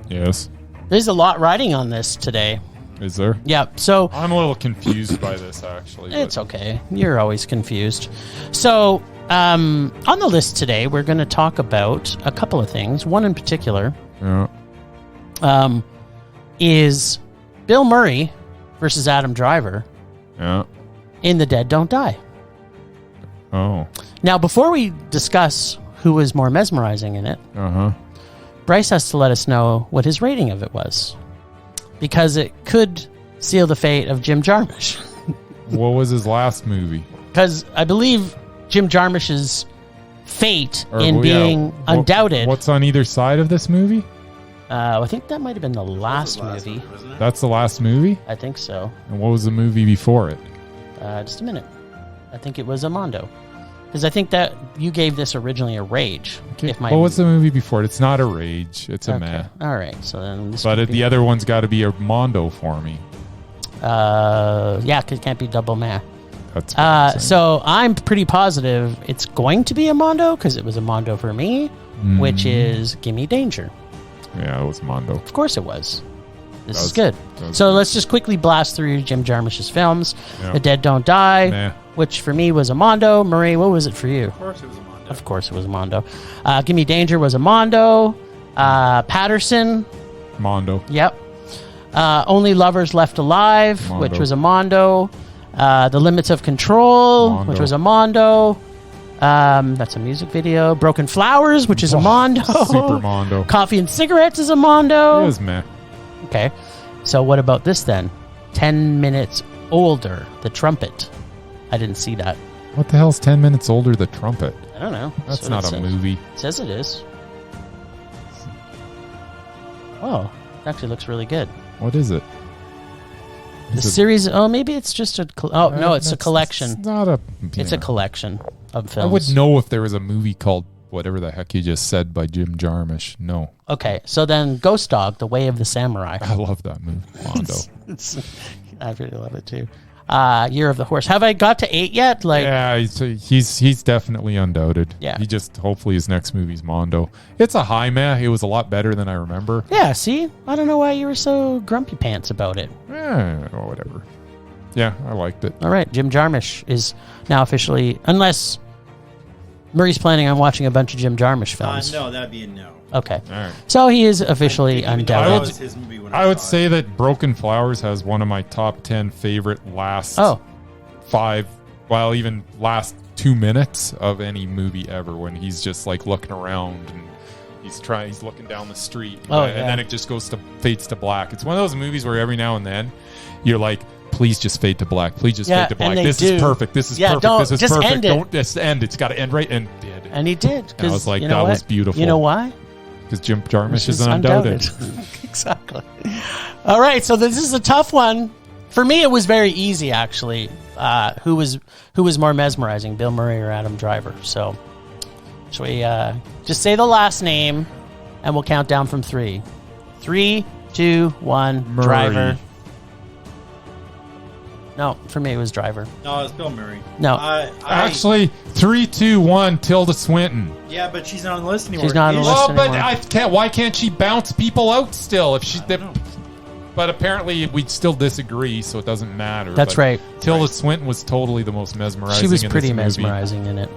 yes, there's a lot riding on this today. Is there? Yeah, so... I'm a little confused by this, actually. It's okay. You're always confused. So, on the list today, we're going to talk about a couple of things. One in particular is Bill Murray versus Adam Driver in The Dead Don't Die. Oh. Now, before we discuss who was more mesmerizing in it, Bryce has to let us know what his rating of it was. Because it could seal the fate of Jim Jarmusch. What was his last movie? Because I believe Jim Jarmusch's fate in being Undoubted. What's on either side of this movie? I think that might have been the last movie. That's the last movie? I think so. And what was the movie before it? Just a minute. I think it was Mondo. Because I think that you gave this originally a Rage. Okay. What was the movie before it? It's not a Rage. It's a meh. All right. So then this the other one's got to be a Mondo for me. Yeah, because it can't be double meh. That's so I'm pretty positive it's going to be a Mondo because it was a Mondo for me, which is Gimme Danger. Yeah, it was Mondo. Of course it was. This is good. So let's just quickly blast through Jim Jarmusch's films. The Dead Don't Die, which for me was a Mondo. Murray, what was it for you? Of course it was a Mondo. Gimme Danger was a Mondo. Patterson. Mondo. Yep. Only Lovers Left Alive, Mondo. which was a Mondo. The Limits of Control, Mondo. which was a Mondo. That's a music video. Broken Flowers, which is a Mondo. Super Mondo. Coffee and Cigarettes is a Mondo. It was meh. Okay. So what about this then? 10 Minutes Older, The Trumpet. I didn't see that. What the hell's 10 minutes older, The Trumpet? I don't know. That's what not it a says. movie. It says it is. Oh, it actually looks really good. What is it? The Is it- series. Oh, maybe it's just a. No, it's a that's- collection. It's not a. It's a yeah. collection of I films. would know if there was a movie called whatever the heck you just said by Jim Jarmusch. No. Okay, so then Ghost Dog: The Way of the Samurai. I love that movie. Mondo. I really love it too. Year of the Horse. Have I got to 8 yet? Like, Yeah, he's definitely undoubted. Yeah. He just, hopefully his next movie's Mondo. It's a high meh. It was a lot better than I remember. yeah. See, I don't know why you were so grumpy pants about it. Or whatever. Yeah, I liked it. All right, Jim Jarmusch is now officially, unless Murray's planning on watching a bunch of Jim Jarmusch films. No, that'd be a no. Okay, All right. so he is officially That undoubted. was his movie when I would saw say it. that Broken Flowers has one of my top 10 favorite last Oh, 5, well, even last 2 minutes of any movie ever, when he's just like looking around and he's looking down the street. Oh, and yeah. then it just fades to black. It's one of those movies where every now and then you're like, please just fade to black. Please just Yeah, fade to and black. they This do. is perfect. This is Yeah, perfect. don't- This is just perfect. end it. Don't just end. It's got to end right. And did. and he did. I was like, you know that what? was beautiful. You know why? Because Jim Jarmusch This is undoubted. Exactly. All right, so this is a tough one. For me, it was very easy, actually. Who was more mesmerizing, Bill Murray or Adam Driver? So, should we just say the last name, and we'll count down from 3. 3, 2, 1. Murray. Driver. No, for me it was Driver. No, it's Bill Murray. No. Actually, 3, 2, 1. Tilda Swinton. Yeah, but she's not on the list anymore. She's not on the is list. she? Well, but anymore. I can't. Why can't she bounce people out still? If she, but apparently we still disagree, so it doesn't matter. That's But right. Tilda Swinton was totally the most mesmerizing. She was in pretty this movie. mesmerizing in it.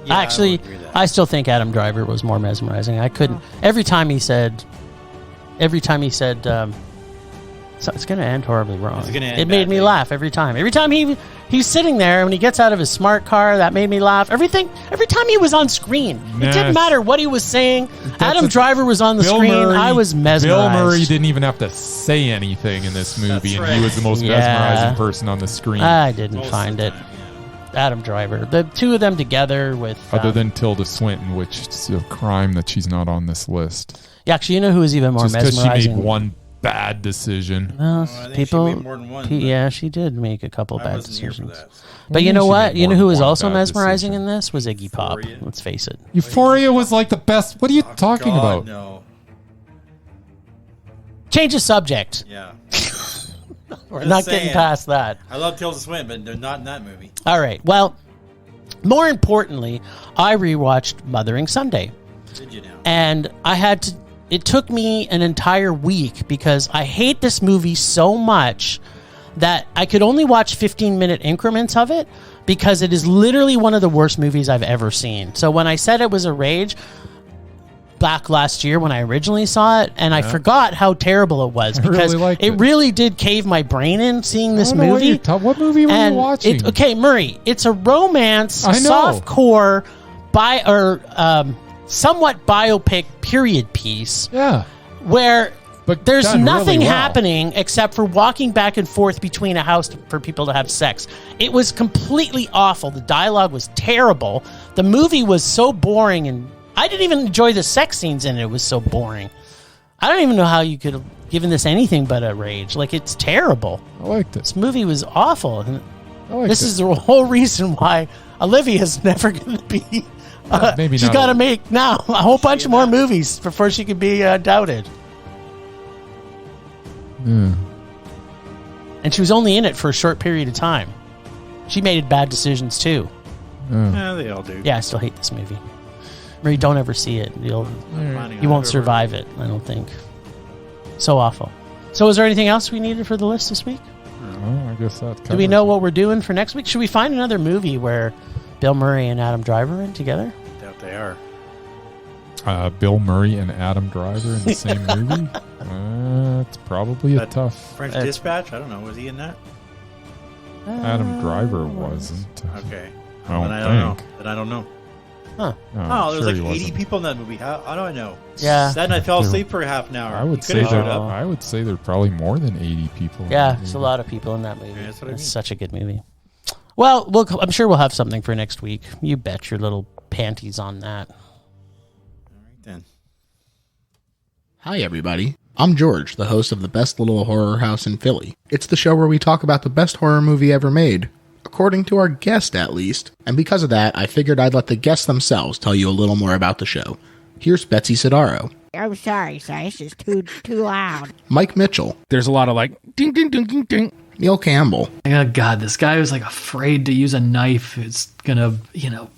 Yeah, I Actually, would agree with that. I still think Adam Driver was more mesmerizing. I couldn't. Every time he said, so it's going to end horribly wrong. It's gonna end It made me badly. laugh every time. Every time he's sitting there when he gets out of his smart car, that made me laugh. Every time he was on screen, it Nah. didn't matter what he was saying. Adam Driver was on the Bill screen. Murray- I was mesmerized. Bill Murray didn't even have to say anything in this movie, That's and he was the most Yeah. mesmerizing person on the screen, I didn't Most of find the it. time, Adam Driver. The two of them together with other than Tilda Swinton, which is a crime that she's not on this list. yeah, actually, you know who was even more Just because she mesmerizing? made one bad decision. Well, I think people, she made more than one, but yeah, she did make a couple I bad wasn't here for decisions. that. But you Yeah, know she what? made You know more who than was one also bad mesmerizing decision. in this was Iggy Pop. Euphoria? Let's face it. Euphoria was like the best. What are you talking God, about? No. Change the subject. Yeah. We're Just not saying. getting past that. I love Tilda Swinton, but they're not in that movie. All right. Well, more importantly, I rewatched Mothering Sunday. Did you now? And I had to, it took me an entire week because I hate this movie so much that I could only watch 15-minute increments of it because it is literally one of the worst movies I've ever seen. So when I said it was a rage back last year when I originally saw it, and I forgot how terrible it was really because liked it it. really did cave my brain in seeing this I don't know what movie. what movie were And you watching? okay, Murray, it's a romance, I know. softcore, somewhat biopic period piece yeah, where but there's done nothing really well. happening except for walking back and forth between a house for people to have sex. It was completely awful. The dialogue was terrible. The movie was so boring, and I didn't even enjoy the sex scenes in it. It was so boring. I don't even know how you could have given this anything but a rage. Like, it's terrible. I liked it. This movie was awful. And I liked this it. is the whole reason why Olivia's never going to be. Maybe she's not got to a- make now a whole bunch more movies before she can be doubted. Yeah. And she was only in it for a short period of time. She made bad decisions too. Yeah, they all do. Yeah, I still hate this movie. Murray, don't ever see it. You won't survive it, I don't think. So awful. So is there anything else we needed for the list this week? Oh, I guess that. Do we know what we're doing for next week? Should we find another movie where Bill Murray and Adam Driver are in together? Doubt they are. Bill Murray and Adam Driver in the same movie? It's probably a That- tough. French Dispatch? I don't know. Was he in that? Adam Driver wasn't. Okay. I don't Then I don't know. think. Then I don't know. Huh. No, I'm Oh, there was sure like he 80 wasn't. people in that movie. How do I know? Yeah. Then I fell There- asleep for half an hour. I would You say could've there. showed up. I would say there are probably more than 80 people. in Yeah, that there's a movie. lot of people in that movie. Yeah, that's what I mean. It's such a good movie. Well, I'm sure we'll have something for next week. You bet your little panties on that. All right, then. Hi, everybody. I'm George, the host of the best little horror house in Philly. It's the show where we talk about the best horror movie ever made, according to our guest at least. And because of that, I figured I'd let the guests themselves tell you a little more about the show. Here's Betsy Sidaro. I'm sorry, sir. It's just too loud. Mike Mitchell. There's a lot of like ding ding ding ding ding. Neil Campbell. Oh God, this guy was like afraid to use a knife. It's gonna,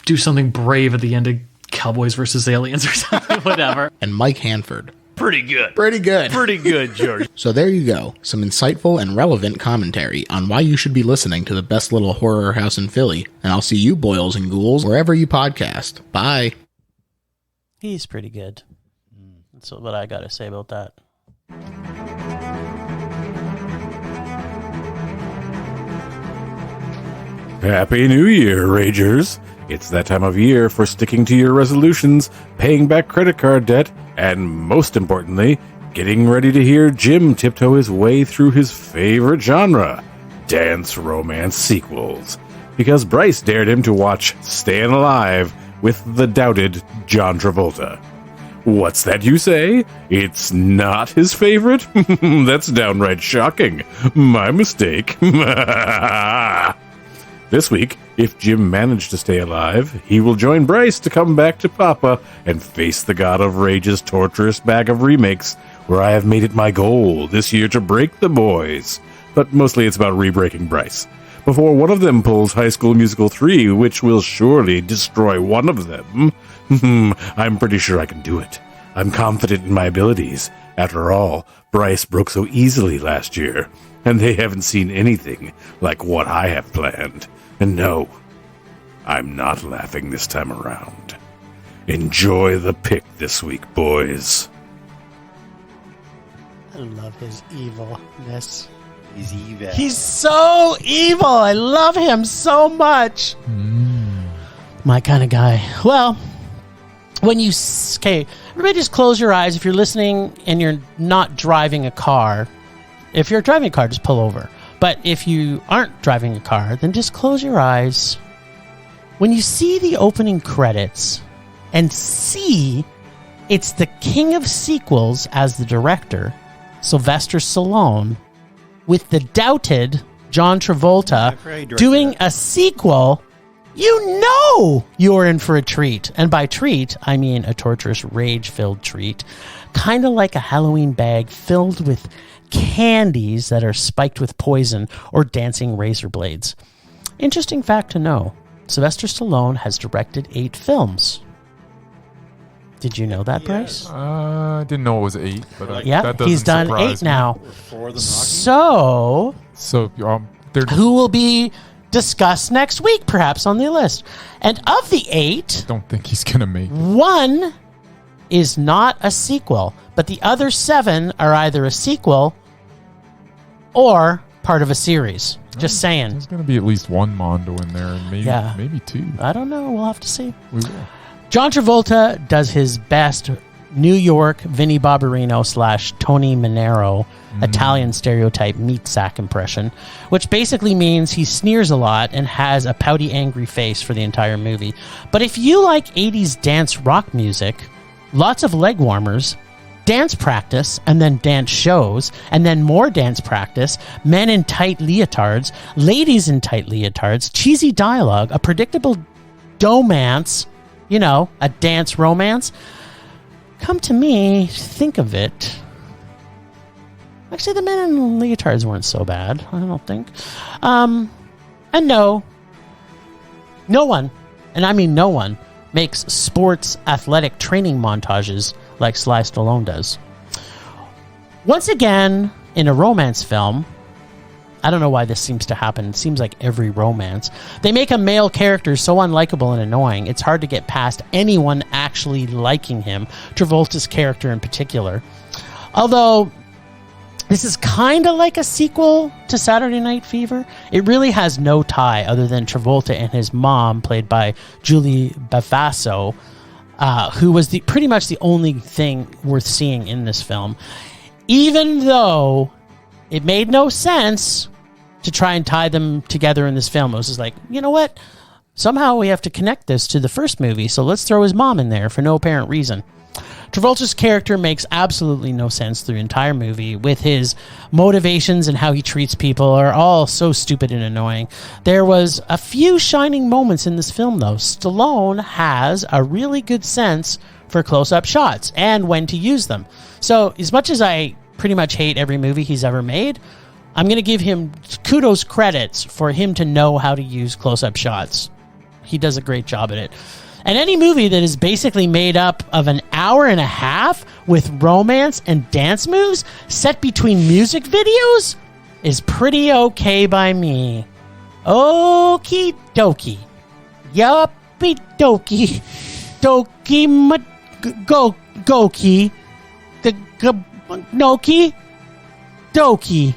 do something brave at the end of Cowboys versus Aliens or something, whatever. And Mike Hanford. Pretty good. Pretty good. Pretty good, George. So there you go. Some insightful and relevant commentary on why you should be listening to the best little horror house in Philly. And I'll see you boils and ghouls wherever you podcast. Bye. He's pretty good. That's what I got to say about that. Happy New Year, Ragers! It's that time of year for sticking to your resolutions, paying back credit card debt, and most importantly, getting ready to hear Jim tiptoe his way through his favorite genre, dance romance sequels. Because Bryce dared him to watch Stayin' Alive with the doubted John Travolta. What's that you say? It's not his favorite? That's downright shocking. My mistake. This week, if Jim managed to stay alive, he will join Bryce to come back to Papa and face the God of Rage's torturous bag of remakes, where I have made it my goal this year to break the boys. But mostly it's about re-breaking Bryce. Before one of them pulls High School Musical 3, which will surely destroy one of them. I'm pretty sure I can do it. I'm confident in my abilities. After all, Bryce broke so easily last year, and they haven't seen anything like what I have planned. And no, I'm not laughing this time around. Enjoy the pick this week, boys. I love his evilness. He's evil. He's so evil. I love him so much. My kind of guy. Well, okay, everybody just close your eyes. If you're listening and you're not driving a car, if you're driving a car, just pull over. But if you aren't driving a car, then just close your eyes. When you see the opening credits and see it's the king of sequels as the director, Sylvester Stallone, with the doubted John Travolta doing a sequel, you know you're in for a treat. And by treat, I mean a torturous, rage-filled treat. Kind of like a Halloween bag filled with candies that are spiked with poison or dancing razor blades. Interesting fact to know, Sylvester Stallone has directed 8 films. Did you know that, Bryce? I didn't know it was 8, but that doesn't he's done surprise 8 now. Me. So, who will be discussed next week, perhaps on the list? And of the 8, don't think he's gonna make it. 1 is not a sequel, but the other 7 are either a sequel or part of a series. Just saying. There's going to be at least one Mondo in there, and maybe 2. I don't know. We'll have to see. We will. John Travolta does his best New York Vinnie Barbarino / Tony Manero Italian stereotype meat sack impression, which basically means he sneers a lot and has a pouty, angry face for the entire movie. But if you like 80s dance rock music, lots of leg warmers, dance practice, and then dance shows, and then more dance practice, men in tight leotards, ladies in tight leotards, cheesy dialogue, a predictable domance, a dance romance. Come to me, think of it. Actually, the men in leotards weren't so bad, I don't think. And no one, and I mean no one, makes sports athletic training montages like Sly Stallone does. Once again, in a romance film, I don't know why this seems to happen. It seems like every romance. They make a male character so unlikable and annoying, it's hard to get past anyone actually liking him, Travolta's character in particular. Although, this is kind of like a sequel to Saturday Night Fever. It really has no tie other than Travolta and his mom, played by Julie Bafaso, who was pretty much the only thing worth seeing in this film. Even though it made no sense to try and tie them together in this film. It was just like, you know what? Somehow we have to connect this to the first movie, so let's throw his mom in there for no apparent reason. Travolta's character makes absolutely no sense through the entire movie, with his motivations and how he treats people are all so stupid and annoying. There was a few shining moments in this film, though. Stallone has a really good sense for close-up shots and when to use them. So as much as I pretty much hate every movie he's ever made, I'm going to give him kudos credits for him to know how to use close-up shots. He does a great job at it. And any movie that is basically made up of an hour and a half with romance and dance moves set between music videos is pretty okay by me. Okie dokie. Yuppie dokie. Dokie goki. The noki. Dokie.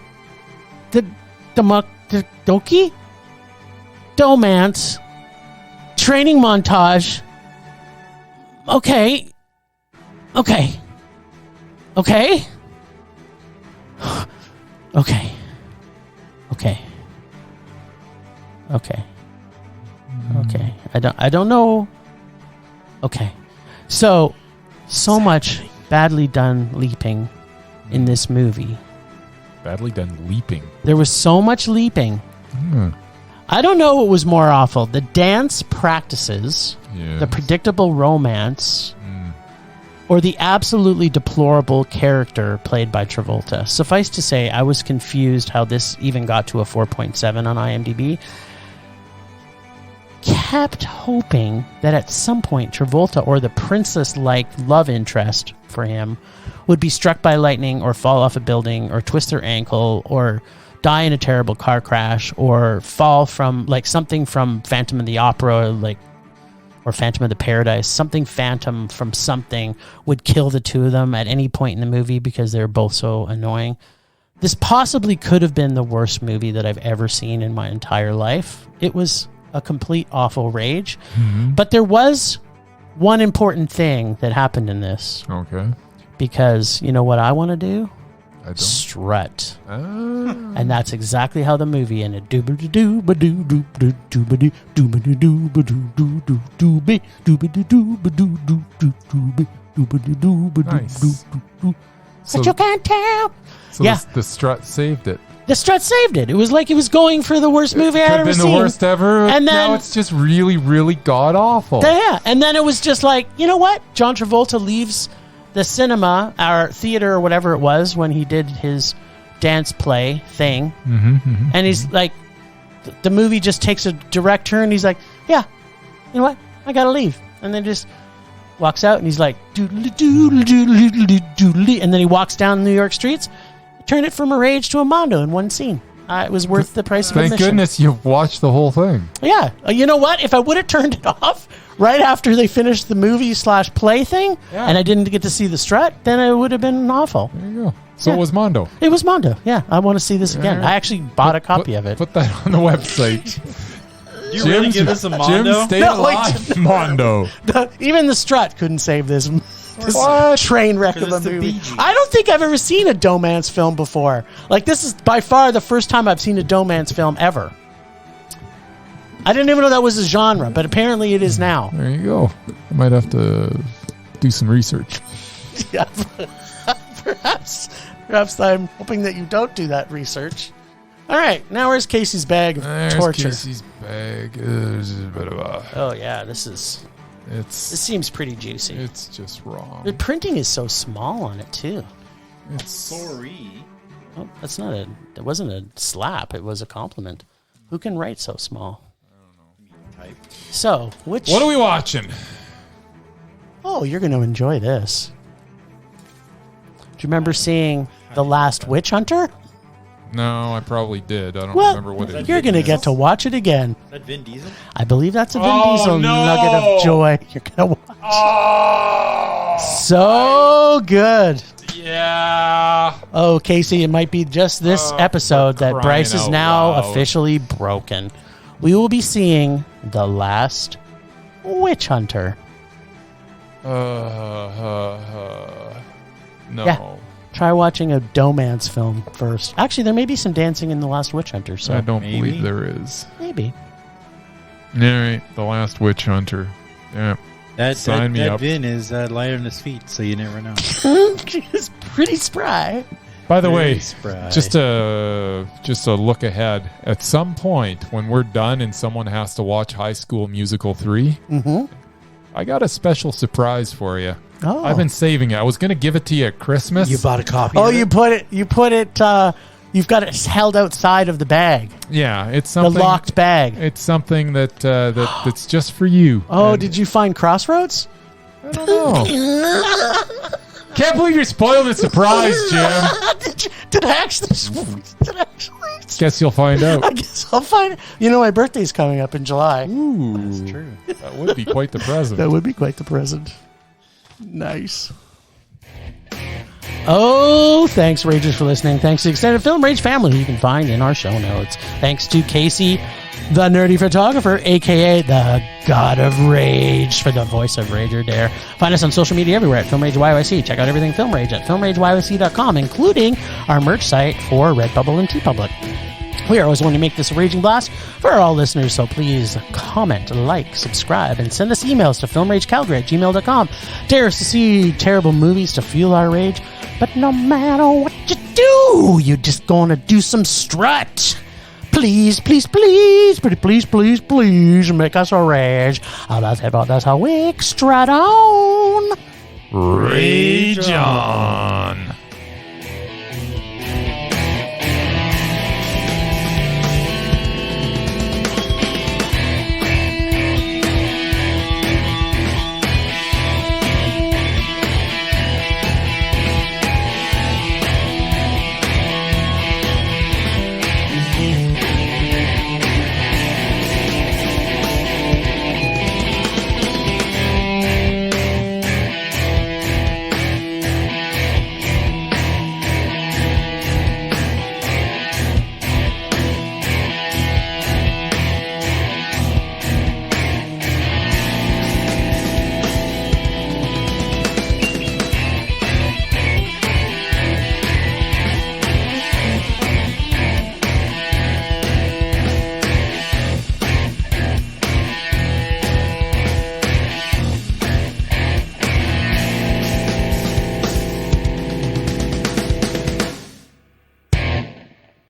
The dokie. Domance. Training montage. Okay. Okay. Okay. Okay. Okay. Okay. Okay. I don't know. Okay. So much badly done leaping in this movie. Badly done leaping. There was so much leaping. I don't know what was more awful. The dance practices, the predictable romance, or the absolutely deplorable character played by Travolta. Suffice to say, I was confused how this even got to a 4.7 on IMDb. Kept hoping that at some point Travolta or the princess-like love interest for him would be struck by lightning or fall off a building or twist their ankle or die in a terrible car crash or fall from like something from Phantom of the Opera, like, or Phantom of the Paradise, something phantom from something would kill the two of them at any point in the movie because they're both so annoying. This possibly could have been the worst movie that I've ever seen in my entire life. It was a complete awful rage. But there was one important thing that happened in this. Okay. Because you know what I want to do? I don't. Strut. And that's exactly how the movie ended. Nice. But you can't tell. So Yeah. the strut saved it. The strut saved it. It was like it was going for the worst movie I had Could have ever been seen. the worst ever. And then- now it's just really, really god awful. Yeah, and then it was just like, you know what? John Travolta leaves the cinema, or theater, or whatever it was, when he did his dance play thing. And he's like, the movie just takes a direct turn. He's like, yeah, you know what? I gotta leave. And then just walks out, and he's like, doodly doodly doodly doodly doodly. And then he walks down New York streets, turned it from a rage to a mondo in one scene. It was worth the price of Thank admission. goodness you watched the whole thing. Yeah. You know what? If I would have turned it off right after they finished the movie/play thing, and I didn't get to see the strut, then it would have been awful. There you go. So Yeah. it was Mondo. It was Mondo. Yeah. I want to see this again. Alright. I actually bought a copy of it. Put that on the website. You really give this a Jim Mondo? stay No, like- alive. Mondo. Even the strut couldn't save this What? train wreck of a Because it's the movie. Bee Gees. I don't think I've ever seen a Domance film before. Like, this is by far the first time I've seen a Domance film ever. I didn't even know that was a genre, but apparently it is now. There you go. I might have to do some research. Yeah, perhaps I'm hoping that you don't do that research. All right, now where's Casey's bag of There's torture? Casey's bag. There's a bit of a. Oh yeah, this It's seems pretty juicy. it's just wrong. The printing is so small on it too. It's Sorry. Oh, that's not a. It wasn't a slap. It was a compliment. Who can write so small? Type. So which? what are we watching? Oh, you're going to enjoy this. Do you remember seeing The Last Witch Hunter? No, I probably did. I don't Well, remember what it you're is. going to get to watch it again. Is that Vin Diesel? I believe that's a Vin Oh, Diesel no. nugget of joy. You're going to watch. Oh, So good. yeah. Oh, Casey, it might be just this episode that crying Bryce is out now loud. officially broken. We will be seeing The Last Witch Hunter. No. Yeah. Try watching a Domance film first. Actually, there may be some dancing in The Last Witch Hunter, so I don't maybe. believe there is. maybe. All right, The Last Witch Hunter. Yeah. Sign me up. Vin is light on his feet, so you never know. It's pretty spry. By the way, Very spry. just a look ahead. At some point, when we're done and someone has to watch High School Musical 3, I got a special surprise for you. Oh. I've been saving it. I was going to give it to you at Christmas. You bought a copy. Oh, of you it? put it. You've got it held outside of the bag, Yeah, it's the something. locked bag. It's something that's just for you. Oh, And did you find Crossroads? I don't know. Can't believe you're spoiling the surprise, Jim. Did I actually? Guess you'll find out. I guess I'll find it. You know, my birthday's coming up in July. Ooh, That's true. that would be quite the present. That would be quite the present. Nice. Oh, thanks, Ragers, for listening. Thanks to the extended Film Rage family, who you can find in our show notes. Thanks to Casey, the nerdy photographer, a.k.a. the God of Rage, for the voice of Rager Dare. Find us on social media everywhere at Film Rage YYC. Check out everything Film Rage at filmrageYYC.com, including our merch site for Redbubble and TeePublic. We are always wanting to make this a raging blast for all listeners, so please comment, like, subscribe, and send us emails to filmragecalgary@gmail.com. Dare us to see terrible movies to fuel our rage, but no matter what you do, you're just gonna do some strut. Please, please, please, pretty please, please, please, make us a rage. Oh, that's how we strut on. Rage on.